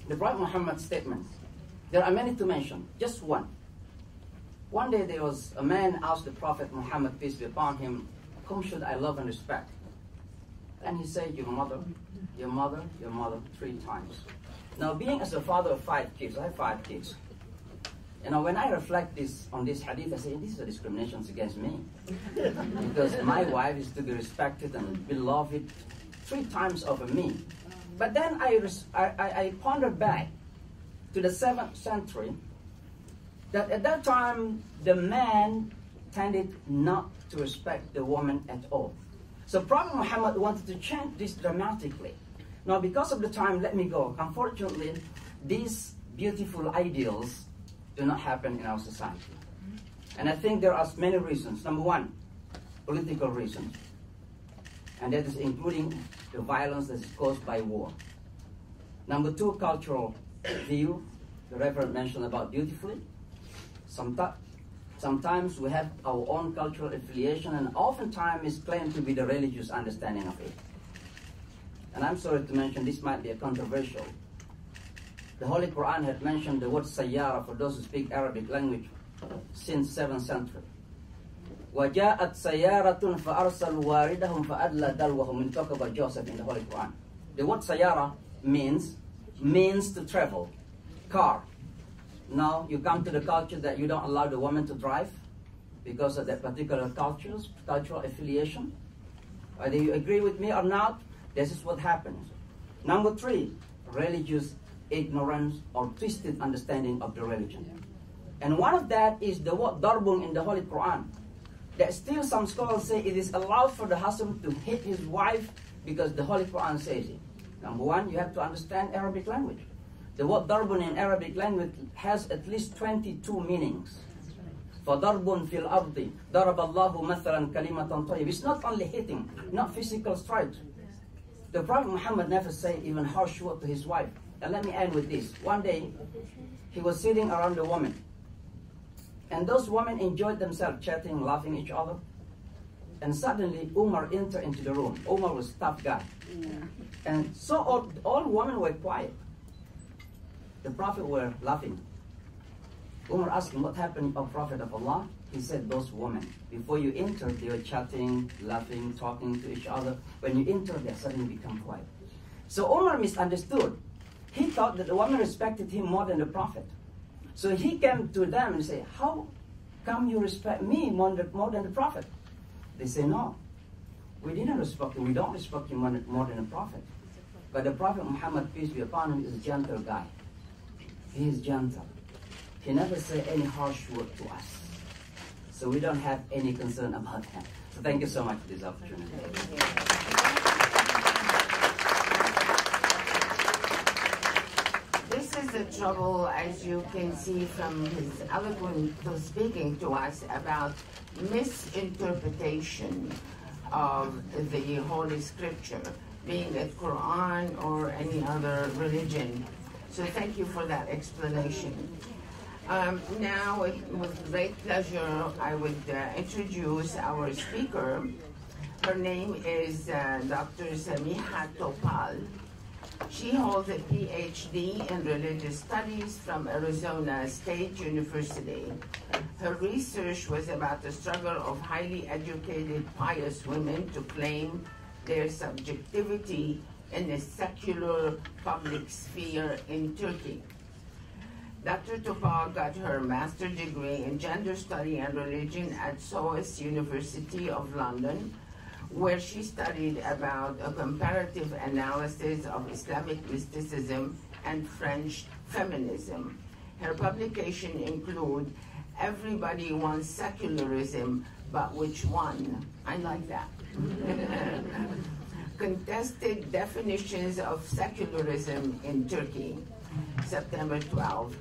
the Prophet Muhammad's statement, there are many to mention, just one. One day there was a man asked the Prophet Muhammad, peace be upon him, whom should I love and respect? And he said, your mother, your mother, your mother, 3 times. Now, being as a father of 5 kids, I have 5 kids. You know, when I reflect on this hadith, I say, this is a discrimination against me. Because my wife is to be respected and beloved 3 times over me. But then I pondered back to the 7th century, that at that time, the man tended not to respect the woman at all. So Prophet Muhammad wanted to change this dramatically. Now, because of the time, let me go. Unfortunately, these beautiful ideals do not happen in our society. And I think there are many reasons. Number 1, political reasons. And that is including the violence that is caused by war. Number 2, cultural view. The Reverend mentioned about beautifully. Sometimes we have our own cultural affiliation, and oftentimes is claimed to be the religious understanding of it. And I'm sorry to mention, this might be a controversial. The Holy Quran had mentioned the word sayyara for those who speak Arabic language since 7th century. وَجَاءَتْ سَيَّارَةٌ فَأَرْسَلُوا وَارِدَهُمْ فَأَدْلَى دَلْوَهُمْ. We talk about Joseph in the Holy Quran. The word sayyara means to travel, car. Now you come to the culture that you don't allow the woman to drive because of that particular cultural affiliation. Whether you agree with me or not, this is what happens. Number 3, religious ignorance or twisted understanding of the religion. And one of that is the word darbun in the Holy Quran. That still some scholars say it is allowed for the husband to hit his wife because the Holy Quran says it. Number 1, you have to understand Arabic language. The word darbun in Arabic language has at least 22 meanings. فَضَرْبٌ فِي الْأَرْضِ ضَرَبَ اللَّهُ مَثَلًا كَلِمَةً طَيِّبًا. It's not only hitting, not physical strike. The Prophet Muhammad never said even harsh word to his wife. And let me end with this. One day, he was sitting around the woman. And those women enjoyed themselves chatting, laughing each other. And suddenly, Umar entered into the room. Umar was a tough guy. And so all women were quiet. The Prophet were laughing. Umar asked him, what happened, O Prophet of Allah? He said, those women, before you entered, they were chatting, laughing, talking to each other. When you enter, they suddenly become quiet. So Umar misunderstood. He thought that the woman respected him more than the Prophet. So he came to them and said, how come you respect me more than the Prophet? They say, no, we didn't respect you. We don't respect you more than the Prophet. But the Prophet Muhammad, peace be upon him, is a gentle guy. He is gentle. He never said any harsh word to us. So we don't have any concern about that. So thank you so much for this opportunity. This is the trouble, as you can see from his eloquent speaking to us about misinterpretation of the Holy Scripture, being it Quran or any other religion. So thank you for that explanation. Now, with great pleasure, I would introduce our speaker. Her name is Dr. Semiha Topal. She holds a PhD in religious studies from Arizona State University. Her research was about the struggle of highly educated, pious women to claim their subjectivity in the secular public sphere in Turkey. Dr. Topal got her master's degree in gender study and religion at SOAS University of London, where she studied about a comparative analysis of Islamic mysticism and French feminism. Her publications include Everybody Wants Secularism, but Which One? I like that. Contested Definitions of Secularism in Turkey, September 12.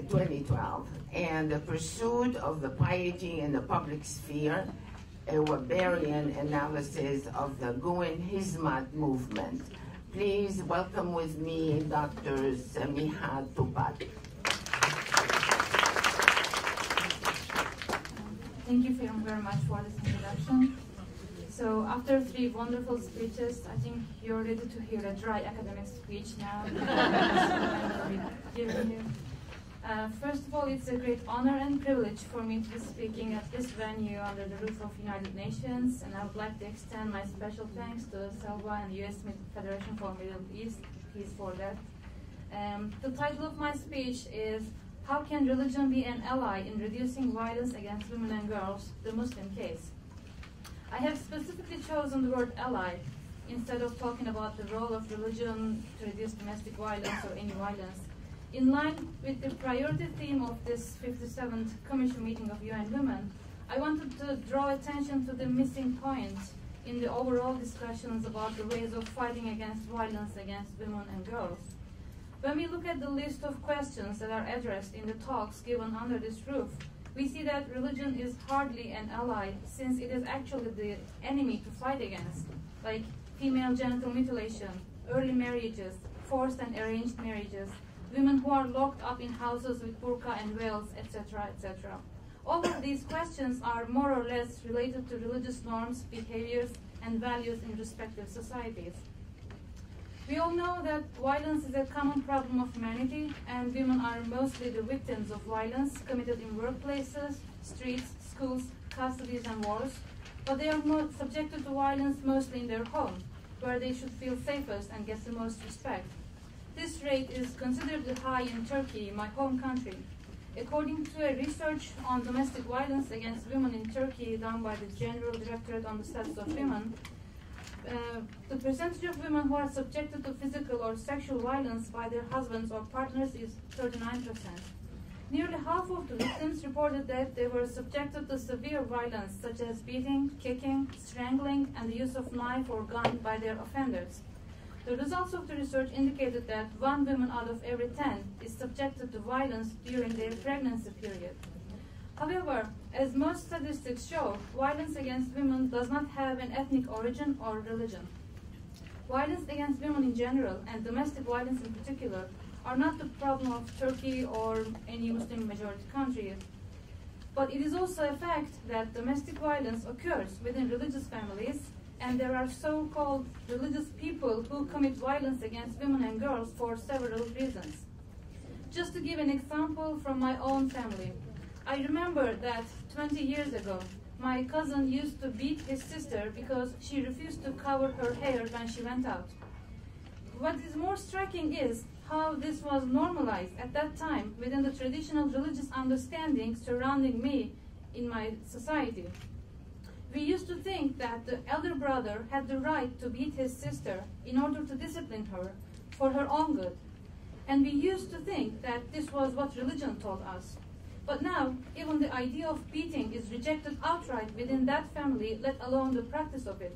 2012, and the pursuit of the piety in the public sphere, a Weberian analysis of the Goin Hizmat movement. Please welcome with me Dr. Semiha Topal. Thank you very much for this introduction. So after 3 wonderful speeches, I think you're ready to hear a dry academic speech now. First of all, it's a great honor and privilege for me to be speaking at this venue under the roof of United Nations, and I would like to extend my special thanks to Salwa and the U.S. Federation for Middle East. Please for that. The title of my speech is How Can Religion Be an Ally in Reducing Violence Against Women and Girls, the Muslim Case? I have specifically chosen the word ally instead of talking about the role of religion to reduce domestic violence or any violence. In line with the priority theme of this 57th Commission meeting of UN Women, I wanted to draw attention to the missing point in the overall discussions about the ways of fighting against violence against women and girls. When we look at the list of questions that are addressed in the talks given under this roof, we see that religion is hardly an ally, since it is actually the enemy to fight against, like female genital mutilation, early marriages, forced and arranged marriages, women who are locked up in houses with burqa and veils, etc., etc. All of these questions are more or less related to religious norms, behaviors, and values in respective societies. We all know that violence is a common problem of humanity, and women are mostly the victims of violence committed in workplaces, streets, schools, custodies, and wars, but they are more subjected to violence mostly in their home, where they should feel safest and get the most respect. This rate is considerably high in Turkey, my home country. According to a research on domestic violence against women in Turkey done by the General Directorate on the Status of Women, the percentage of women who are subjected to physical or sexual violence by their husbands or partners is 39%. Nearly half of the victims reported that they were subjected to severe violence, such as beating, kicking, strangling, and the use of knife or gun by their offenders. The results of the research indicated that 1 woman out of every 10 is subjected to violence during their pregnancy period. However, as most statistics show, violence against women does not have an ethnic origin or religion. Violence against women in general, and domestic violence in particular, are not the problem of Turkey or any Muslim majority country. But it is also a fact that domestic violence occurs within religious families, and there are so-called religious people who commit violence against women and girls for several reasons. Just to give an example from my own family, I remember that 20 years ago, my cousin used to beat his sister because she refused to cover her hair when she went out. What is more striking is how this was normalized at that time within the traditional religious understanding surrounding me in my society. We used to think that the elder brother had the right to beat his sister in order to discipline her for her own good. And we used to think that this was what religion taught us. But now, even the idea of beating is rejected outright within that family, let alone the practice of it.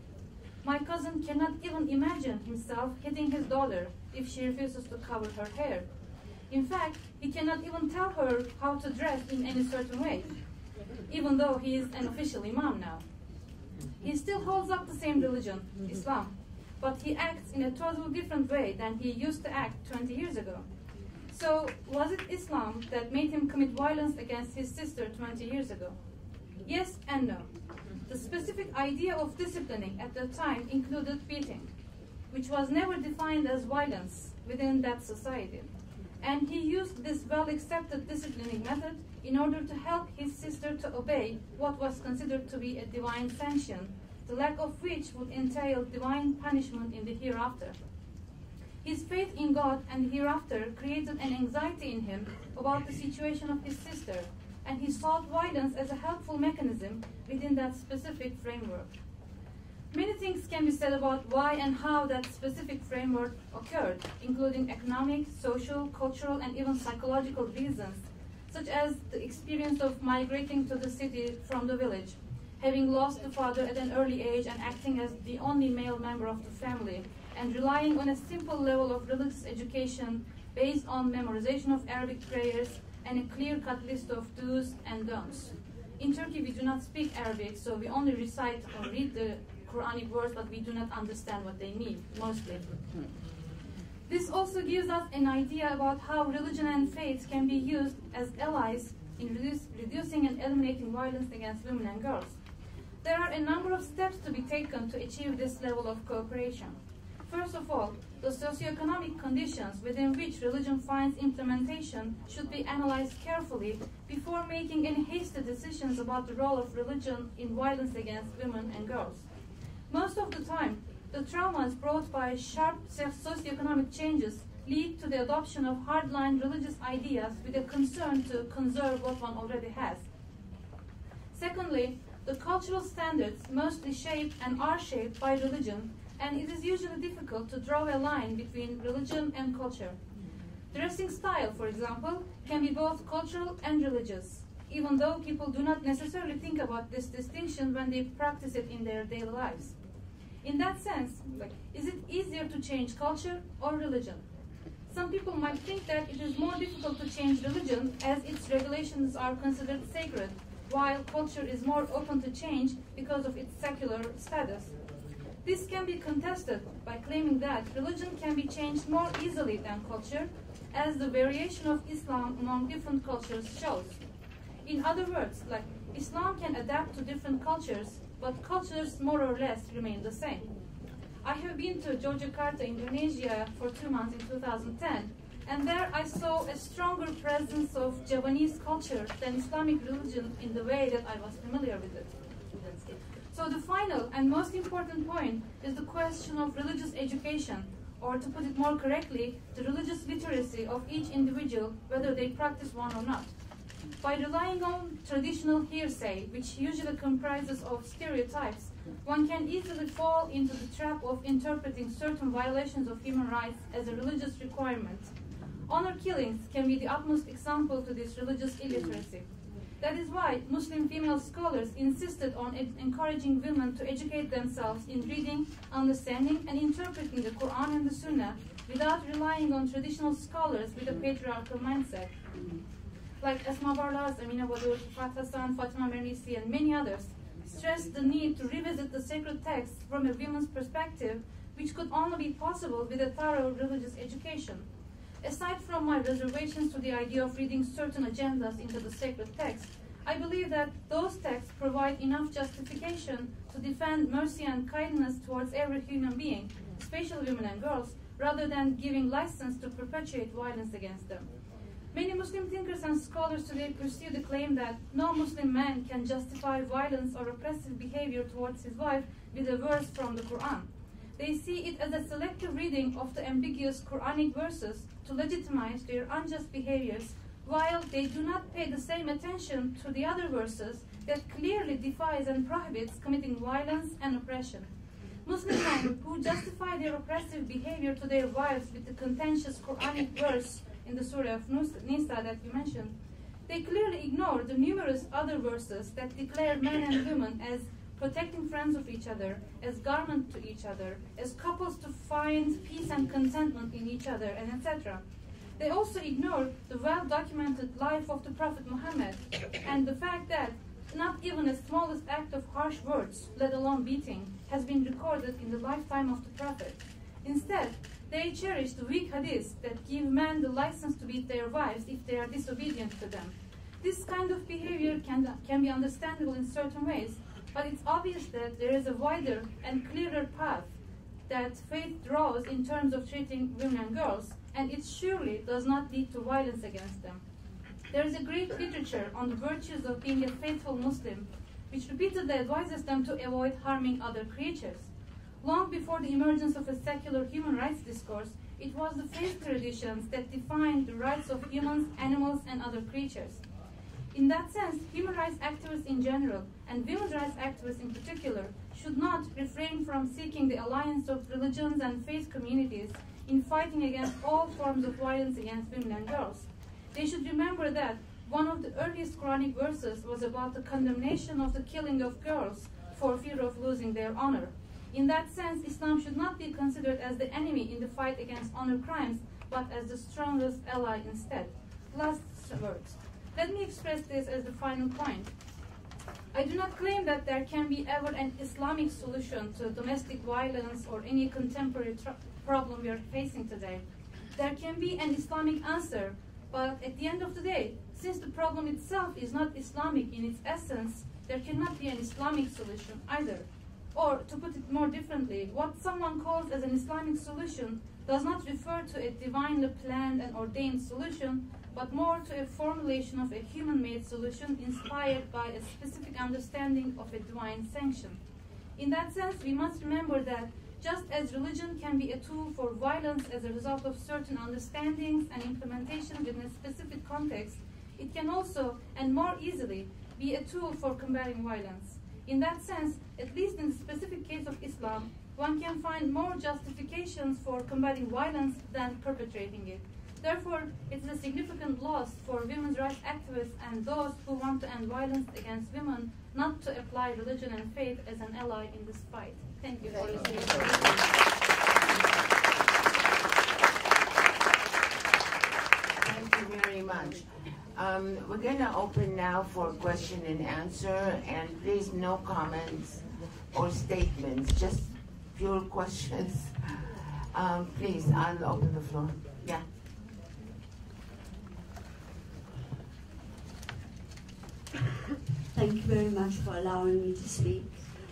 My cousin cannot even imagine himself hitting his daughter if she refuses to cover her hair. In fact, he cannot even tell her how to dress in any certain way, even though he is an official imam now. He still holds up the same religion, Islam, but he acts in a totally different way than he used to act 20 years ago. So, was it Islam that made him commit violence against his sister 20 years ago? Yes and no. The specific idea of disciplining at the time included beating, which was never defined as violence within that society. And he used this well-accepted disciplining method in order to help his sister to obey what was considered to be a divine sanction, the lack of which would entail divine punishment in the hereafter. His faith in God and hereafter created an anxiety in him about the situation of his sister, and he sought violence as a helpful mechanism within that specific framework. Many things can be said about why and how that specific framework occurred, including economic, social, cultural, and even psychological reasons, such as the experience of migrating to the city from the village, having lost the father at an early age and acting as the only male member of the family, and relying on a simple level of religious education based on memorization of Arabic prayers and a clear-cut list of do's and don'ts. In Turkey, we do not speak Arabic, so we only recite or read the Quranic words, but we do not understand what they mean, mostly. This also gives us an idea about how religion and faith can be used as allies in reducing and eliminating violence against women and girls. There are a number of steps to be taken to achieve this level of cooperation. First of all, the socioeconomic conditions within which religion finds implementation should be analyzed carefully before making any hasty decisions about the role of religion in violence against women and girls. Most of the time, the traumas brought by sharp socioeconomic changes lead to the adoption of hardline religious ideas with a concern to conserve what one already has. Secondly, the cultural standards mostly shape and are shaped by religion, and it is usually difficult to draw a line between religion and culture. Dressing style, for example, can be both cultural and religious, even though people do not necessarily think about this distinction when they practice it in their daily lives. In that sense, is it easier to change culture or religion? Some people might think that it is more difficult to change religion as its regulations are considered sacred, while culture is more open to change because of its secular status. This can be contested by claiming that religion can be changed more easily than culture, as the variation of Islam among different cultures shows. In other words, Islam can adapt to different cultures, but cultures more or less remain the same. I have been to Yogyakarta, Indonesia for 2 months in 2010, and there I saw a stronger presence of Javanese culture than Islamic religion in the way that I was familiar with it. So the final and most important point is the question of religious education, or to put it more correctly, the religious literacy of each individual, whether they practice one or not. By relying on traditional hearsay, which usually comprises of stereotypes, one can easily fall into the trap of interpreting certain violations of human rights as a religious requirement. Honor killings can be the utmost example to this religious illiteracy. That is why Muslim female scholars insisted on encouraging women to educate themselves in reading, understanding, and interpreting the Quran and the Sunnah without relying on traditional scholars with a patriarchal mindset. Like Esma Barlas, Amina Badur, Fat Hassan, Fatima Merisi, and many others, stressed the need to revisit the sacred texts from a woman's perspective, which could only be possible with a thorough religious education. Aside from my reservations to the idea of reading certain agendas into the sacred text, I believe that those texts provide enough justification to defend mercy and kindness towards every human being, especially women and girls, rather than giving license to perpetuate violence against them. Many Muslim thinkers and scholars today pursue the claim that no Muslim man can justify violence or oppressive behavior towards his wife with a verse from the Quran. They see it as a selective reading of the ambiguous Quranic verses to legitimize their unjust behaviors, while they do not pay the same attention to the other verses that clearly defies and prohibits committing violence and oppression. Muslim men who justify their oppressive behavior to their wives with the contentious Quranic verse in the Surah of Nisa that you mentioned, they clearly ignore the numerous other verses that declare men and women as protecting friends of each other, as garment to each other, as couples to find peace and contentment in each other, and etc. They also ignore the well-documented life of the Prophet Muhammad and the fact that not even the smallest act of harsh words, let alone beating, has been recorded in the lifetime of the Prophet. Instead, they cherish the weak hadiths that give men the license to beat their wives if they are disobedient to them. This kind of behavior can be understandable in certain ways, but it's obvious that there is a wider and clearer path that faith draws in terms of treating women and girls, and it surely does not lead to violence against them. There is a great literature on the virtues of being a faithful Muslim, which repeatedly advises them to avoid harming other creatures. Long before the emergence of a secular human rights discourse, it was the faith traditions that defined the rights of humans, animals, and other creatures. In that sense, human rights activists in general, and women's rights activists in particular, should not refrain from seeking the alliance of religions and faith communities in fighting against all forms of violence against women and girls. They should remember that one of the earliest Quranic verses was about the condemnation of the killing of girls for fear of losing their honor. In that sense, Islam should not be considered as the enemy in the fight against honor crimes, but as the strongest ally instead. last words. Let me express this as the final point. I do not claim that there can be ever an Islamic solution to domestic violence or any contemporary problem we are facing today. There can be an Islamic answer, but at the end of the day, since the problem itself is not Islamic in its essence, there cannot be an Islamic solution either. Or, to put it more differently, what someone calls as an Islamic solution does not refer to a divinely planned and ordained solution, but more to a formulation of a human-made solution inspired by a specific understanding of a divine sanction. In that sense, we must remember that just as religion can be a tool for violence as a result of certain understandings and implementations in a specific context, it can also, and more easily, be a tool for combating violence. In that sense, at least in the specific case of Islam, one can find more justifications for combating violence than perpetrating it. Therefore, it is a significant loss for women's rights activists and those who want to end violence against women not to apply religion and faith as an ally in this fight. Thank you for listening. Thank you very much. We're going to open now for question and answer, and please no comments or statements, just pure questions. Please, I'll open the floor. Yeah. Thank you very much for allowing me to speak.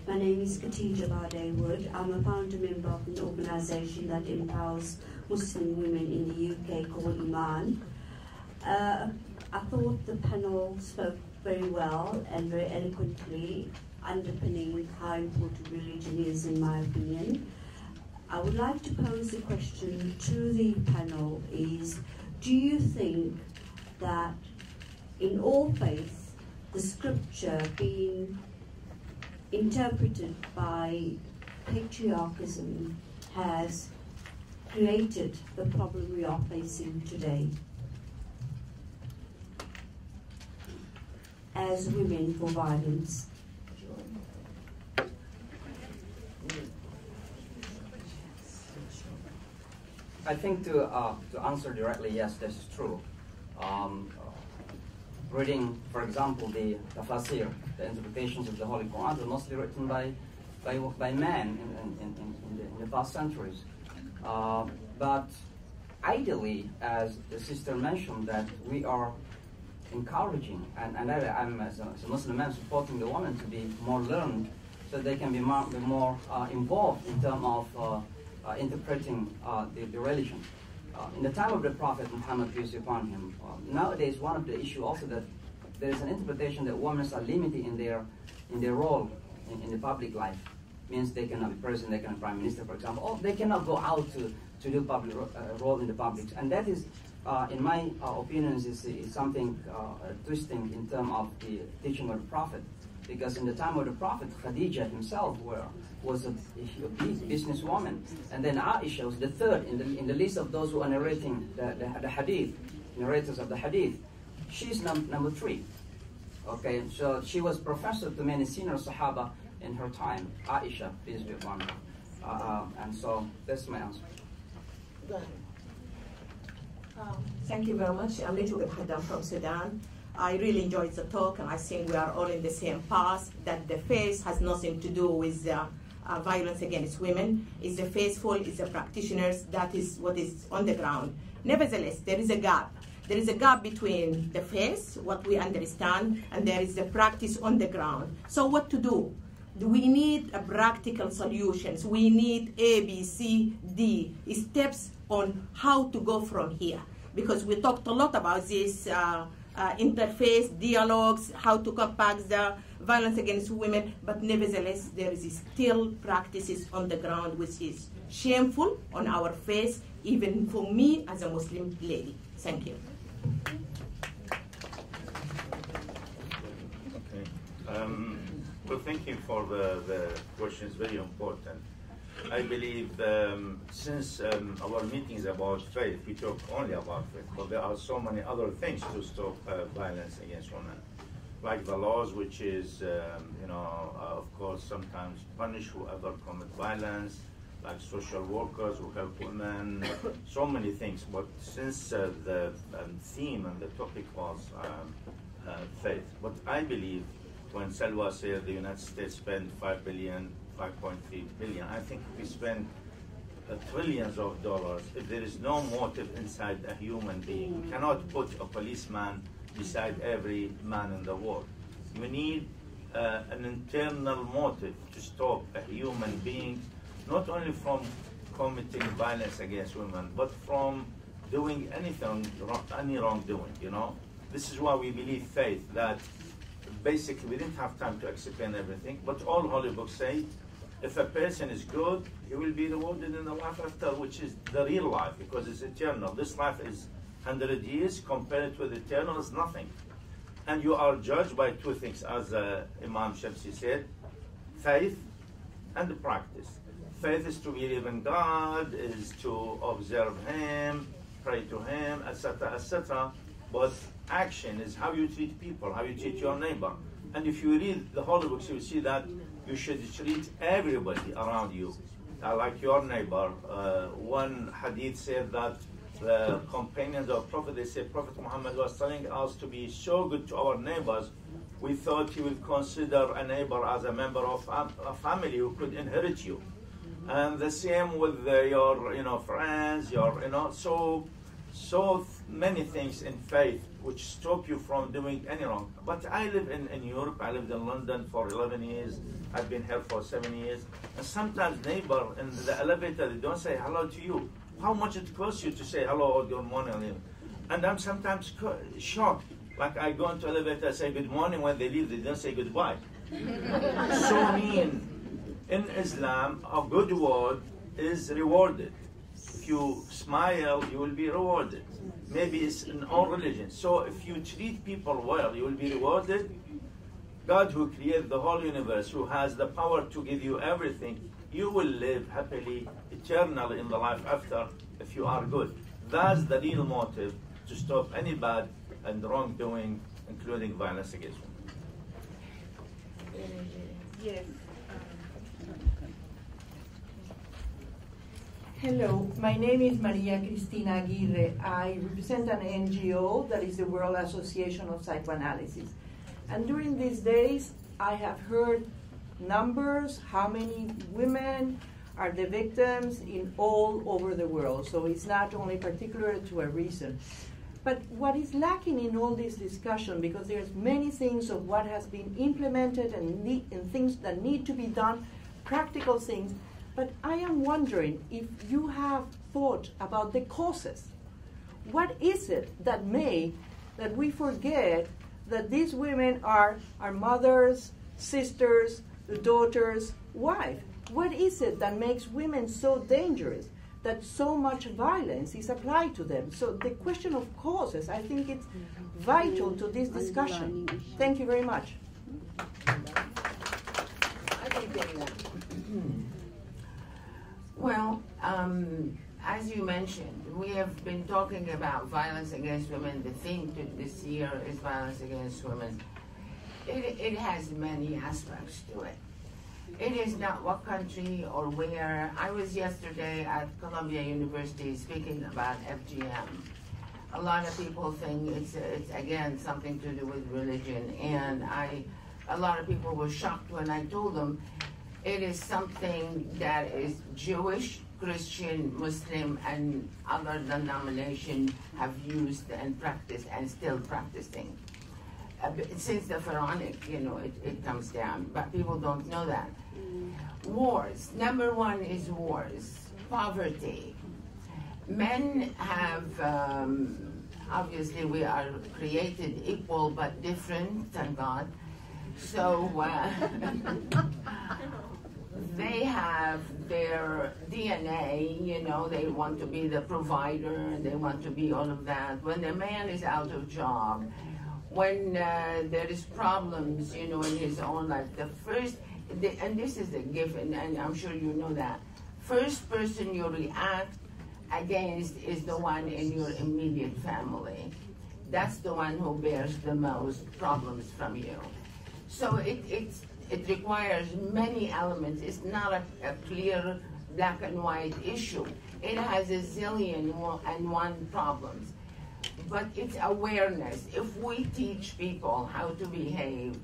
My name is Khadija Bardaywood. I'm a founder member of an organisation that empowers Muslim women in the UK called Iman. I thought the panel spoke very well and very eloquently, underpinning how important religion is, in my opinion. I would like to pose a question to the panel is, do you think that in all faiths, the scripture being interpreted by patriarchism has created the problem we are facing today as women for violence? I think to answer directly, yes, this is true. Reading, for example, the tafsir, the interpretations of the Holy Quran, were mostly written by men in the past centuries. But ideally, as the sister mentioned, that we are encouraging, and I'm as a Muslim man supporting the women to be more learned, so they can be more involved in terms of interpreting the religion. In the time of the Prophet Muhammad, peace be upon him, nowadays one of the issues also that there is an interpretation that women are limited in their role in the public life. Means they cannot be president, they cannot be prime minister, for example, or they cannot go out to do public role in the public. And that is, in my opinion, is something twisting in terms of the teaching of the Prophet. Because in the time of the Prophet, Khadija himself was a big businesswoman, and then Aisha was the third in the list of those who are narrating the hadith, narrators of the hadith. She's number 3. Okay, so she was professor to many senior Sahaba in her time, Aisha, peace be upon her. And so that's my answer. Go ahead. Thank you very much. I'm Litu Haddam from Sudan. I really enjoyed the talk, and I think we are all in the same path, that the faith has nothing to do with violence against women. It's the faithful, it's the practitioners, that is what is on the ground. Nevertheless, there is a gap. There is a gap between the faith, what we understand, and there is the practice on the ground. So what to do? We need a practical solutions. We need A, B, C, D steps on how to go from here. Because we talked a lot about this interface, dialogues, how to combat the violence against women, but nevertheless, there is still practices on the ground which is shameful on our face, even for me as a Muslim lady. Thank you. Okay. Well, thank you for the questions, very important. I believe since our meetings about faith, we talk only about faith, but there are so many other things to stop violence against women, like the laws, which is, of course, sometimes punish whoever commit violence, like social workers who help women, so many things. But since the theme and the topic was faith, but I believe when Salwa said the United States spent 5 billion, 5.3 billion, I think we spend trillions of dollars if there is no motive inside a human being. You cannot put a policeman beside every man in the world. You need an internal motive to stop a human being, not only from committing violence against women, but from doing anything, any wrongdoing, you know? This is why we believe faith, that basically we didn't have time to explain everything, but all holy books say if a person is good, he will be rewarded in the life after, which is the real life, because it's eternal. This life is 100 years, compared with eternal is nothing. And you are judged by two things, as Imam Shamsi said, faith and practice. Faith is to believe in God, is to observe Him, pray to Him, etc., etc. But action is how you treat people, how you treat your neighbor. And if you read the holy books, you will see that you should treat everybody around you like your neighbor. One hadith said that the companions of Prophet, they said Prophet Muhammad was telling us to be so good to our neighbors, we thought he would consider a neighbor as a member of a family who could inherit you. And the same with your friends, so many things in faith which stop you from doing any wrong. But I live in Europe, I lived in London for 11 years, I've been here for 7 years, and sometimes neighbor in the elevator, they don't say hello to you. How much it costs you to say hello or good morning? And I'm sometimes shocked. Like I go into elevator, say good morning, when they leave, they don't say goodbye. So mean. In Islam, a good word is rewarded. If you smile, you will be rewarded. Maybe it's in all religions. So if you treat people well, you will be rewarded. God, who created the whole universe, who has the power to give you everything, you will live happily, eternally in the life after if you are good. That's the real motive to stop any bad and wrongdoing, including violence against women. Yes. Hello, my name is Maria Cristina Aguirre. I represent an NGO that is the World Association of Psychoanalysis. And during these days, I have heard numbers, how many women are the victims in all over the world. So it's not only particular to a reason. But what is lacking in all this discussion, because there's many things of what has been implemented and things that need to be done, practical things, but I am wondering if you have thought about the causes. What is it that we forget that these women are our mothers, sisters, daughters, wives? What is it that makes women so dangerous, that so much violence is applied to them? So the question of causes, I think it's vital to this discussion. Thank you very much. Well, as you mentioned, we have been talking about violence against women. The theme this year is violence against women. It has many aspects to it. It is not what country or where. I was yesterday at Columbia University speaking about FGM. A lot of people think it's again something to do with religion, and a lot of people were shocked when I told them it is something that is Jewish, Christian, Muslim, and other denominations have used and practiced and still practicing. Since the Pharaonic, it comes down, but people don't know that. Wars. Number one is wars. Poverty. Men have, obviously we are created equal but different, thank God. So they have their DNA, they want to be the provider, they want to be all of that. When the man is out of job, when there is problems, in his own life, and this is a given, and I'm sure you know that, first person you react against is the one in your immediate family. That's the one who bears the most problems from you. So it requires many elements. It's not a clear black and white issue. It has a zillion and one problems. But it's awareness. If we teach people how to behave,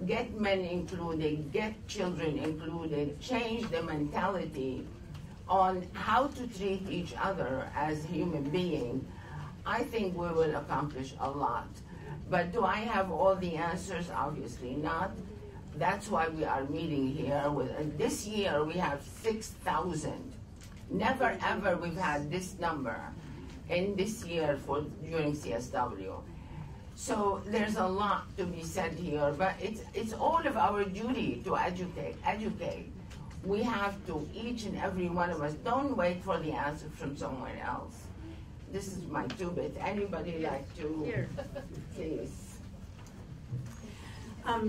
get men included, get children included, change the mentality on how to treat each other as human beings, I think we will accomplish a lot. But do I have all the answers? Obviously not. That's why we are meeting here. This year we have 6,000. Never ever we've had this number in this year during CSW. So there's a lot to be said here, but it's all of our duty to educate. We have to, each and every one of us, don't wait for the answer from someone else. This is my two bits. Anybody like to? Here. Please. I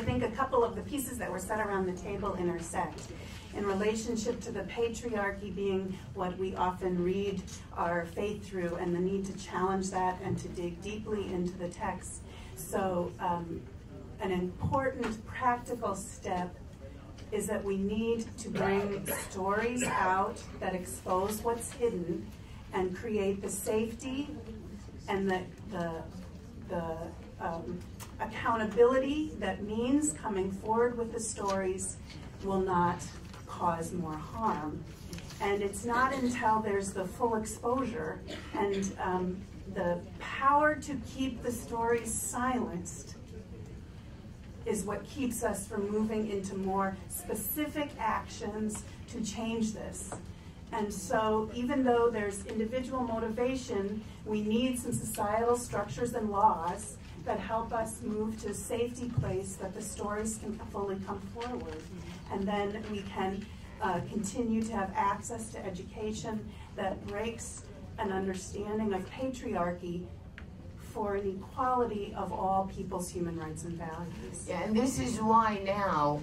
think a couple of the pieces that were set around the table intersect. In relationship to the patriarchy being what we often read our faith through, and the need to challenge that and to dig deeply into the text. So an important practical step is that we need to bring stories out that expose what's hidden and create the safety and the accountability that means coming forward with the stories will not cause more harm. And it's not until there's the full exposure and the power to keep the stories silenced is what keeps us from moving into more specific actions to change this. And so even though there's individual motivation, we need some societal structures and laws that help us move to a safety place that the stories can fully come forward. And then we can continue to have access to education that breaks an understanding of patriarchy for an equality of all people's human rights and values. Yeah, and this is why now,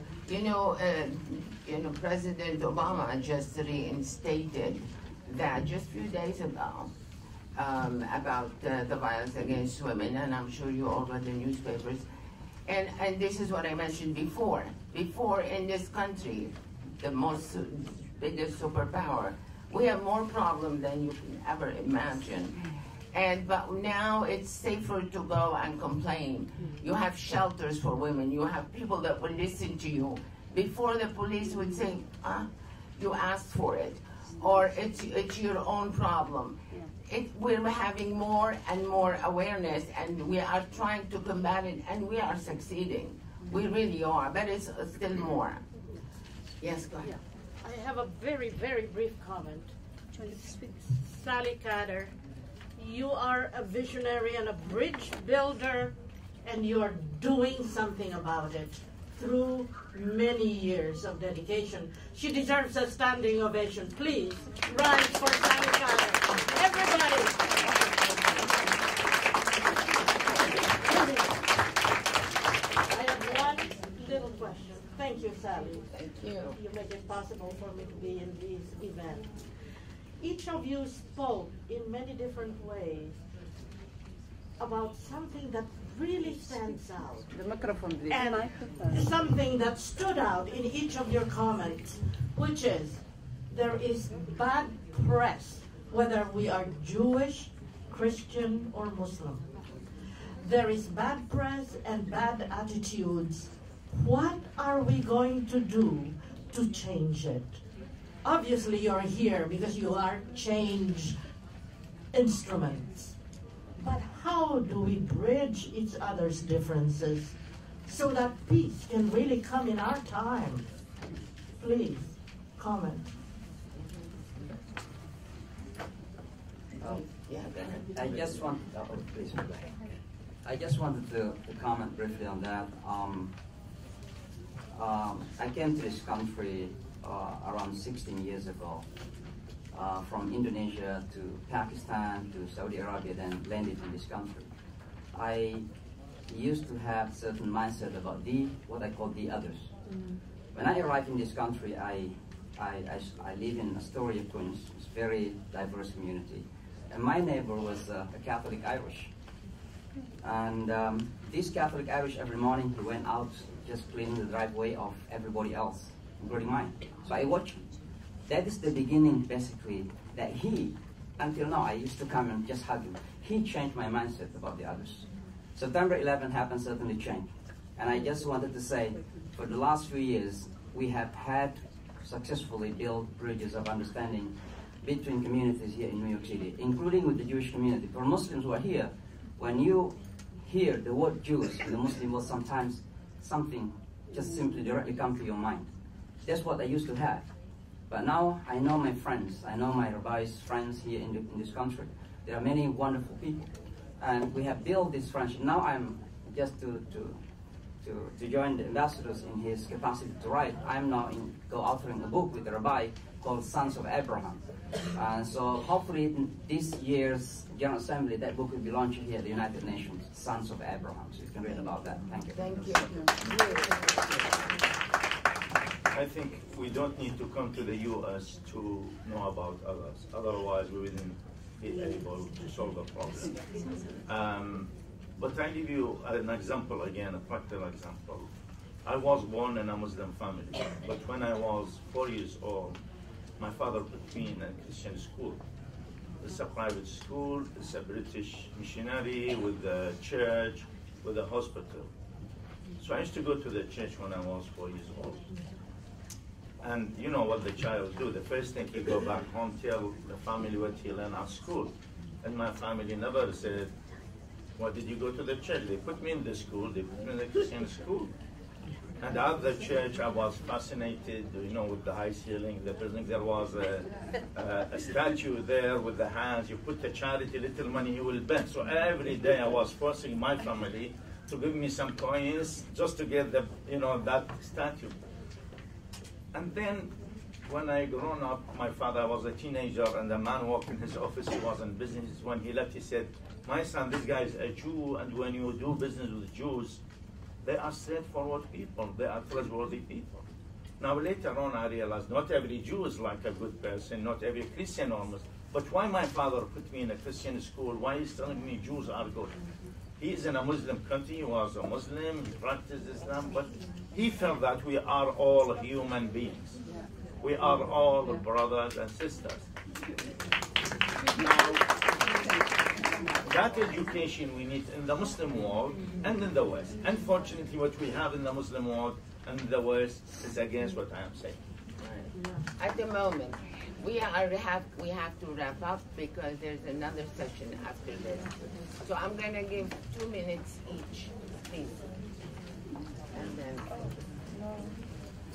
President Obama just reinstated that just a few days ago about the violence against women, and I'm sure you all read the newspapers. And this is what I mentioned before. Before in this country, the biggest superpower, we have more problems than you can ever imagine. But now it's safer to go and complain. You have shelters for women. You have people that will listen to you. Before, the police would say, you asked for it, or it's your own problem. We're having more and more awareness, and we are trying to combat it, and we are succeeding. We really are, but it's still more. Yes, go ahead. I have a very, very brief comment. Salwa Kader, you are a visionary and a bridge builder, and you are doing something about it through many years of dedication. She deserves a standing ovation. Please rise for Salwa Kader. Everybody. I have one little question. Thank you, Sally. Thank you. You make it possible for me to be in this event. Each of you spoke in many different ways about something that really stands out. The microphone, please. And something that stood out in each of your comments, which is there is bad press, whether we are Jewish, Christian, or Muslim. There is bad press and bad attitudes. What are we going to do to change it? Obviously, you're here because you are change instruments. But how do we bridge each other's differences so that peace can really come in our time? Please, comment. I just wanted to comment briefly on that. I came to this country around 16 years ago, from Indonesia to Pakistan to Saudi Arabia, then landed in this country. I used to have certain mindset about what I call the others. When I arrived in this country, I live in Astoria, Queens. It's a very diverse community. And my neighbor was a Catholic Irish. And this Catholic Irish, every morning he went out just cleaning the driveway of everybody else, including mine. So I watch him. That is the beginning, basically, that he, until now, I used to come and just hug him. He changed my mindset about the others. September 11 happened, certainly changed. And I just wanted to say, for the last few years, we have had successfully built bridges of understanding between communities here in New York City, including with the Jewish community. For Muslims who are here, when you hear the word Jews in the Muslim world, sometimes something just simply directly comes to your mind. That's what I used to have. But now I know my friends, I know my rabbis' friends here in this country. There are many wonderful people. And we have built this friendship. Now I'm just to join the ambassadors in his capacity to write. I'm now co-authoring a book with a rabbi called Sons of Abraham. And so hopefully in this year's General Assembly, that book will be launched here at the United Nations, Sons of Abraham. So you can read about that. Thank you. Thank you. I think we don't need to come to the U.S. to know about others. Otherwise, we wouldn't be able to solve the problem. But I give you an example again, a practical example. I was born in a Muslim family, but when I was 4 years old, my father put me in a Christian school. It's a private school, it's a British missionary with a church, with a hospital. So I used to go to the church when I was 4 years old. And you know what the child do. The first thing he go back home, tell the family what he learned at school. And my family never said, why did you go to the church? They put me in the school, they put me in the Christian school. And at the church, I was fascinated, you know, with the high ceiling, the building. There was a statue there with the hands. You put the charity, little money, you will bend. So every day I was forcing my family to give me some coins just to get the, you know, that statue. And then when I grown up, my father was a teenager, and a man walked in his office. He was in business. When he left, he said, my son, this guy is a Jew, and when you do business with Jews, they are straightforward people. They are trustworthy people. Now, later on, I realized not every Jew is like a good person, not every Christian almost. But why my father put me in a Christian school? Why he's telling me Jews are good? He is in a Muslim country. He was a Muslim. He practiced Islam. But he felt that we are all human beings. We are all brothers and sisters. Now, that education we need in the Muslim world and in the West. Unfortunately, what we have in the Muslim world and in the West is against what I am saying. At the moment, we have to wrap up because there's another session after this. So I'm going to give 2 minutes each, please. And then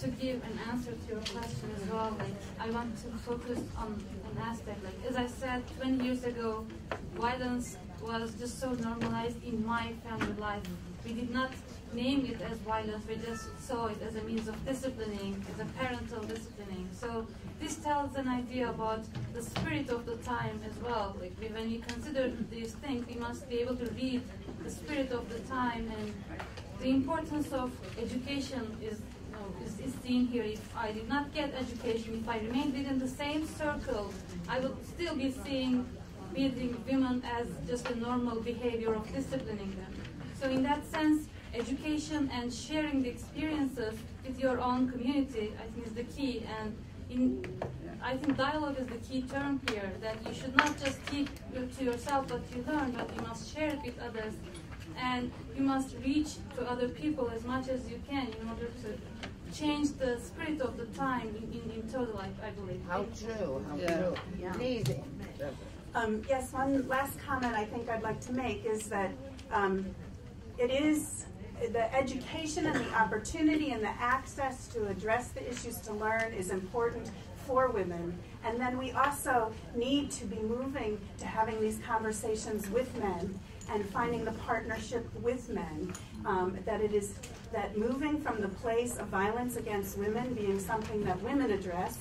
to give an answer to your question as well, like I want to focus on an aspect. Like as I said, 20 years ago, violence was just so normalized in my family life. We did not name it as violence, we just saw it as a means of disciplining, as a parental disciplining. So this tells an idea about the spirit of the time as well. Like when we consider these things, we must be able to read the spirit of the time, and the importance of education is seen here. If I did not get education, if I remained within the same circle, I would still be seeing beating women as just a normal behavior of disciplining them. So in that sense, education and sharing the experiences with your own community, I think, is the key. And I think dialogue is the key term here, that you should not just keep to yourself what you learn, but you must share it with others. And you must reach to other people as much as you can in order to change the spirit of the time in total life, I believe. how true, how true. Yeah. Please. Yes, one last comment I think I'd like to make is that it is the education and the opportunity and the access to address the issues to learn is important for women. And then we also need to be moving to having these conversations with men and finding the partnership with men. That moving from the place of violence against women being something that women address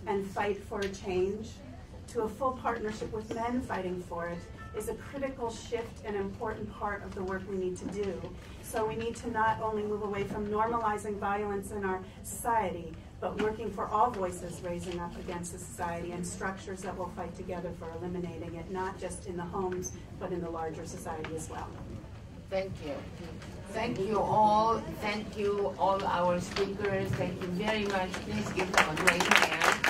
and fight for a change, to a full partnership with men fighting for it, is a critical shift and important part of the work we need to do. So we need to not only move away from normalizing violence in our society, but working for all voices raising up against the society and structures that will fight together for eliminating it, not just in the homes, but in the larger society as well. Thank you. Thank you all. Thank you all our speakers. Thank you very much. Please give them a great hand.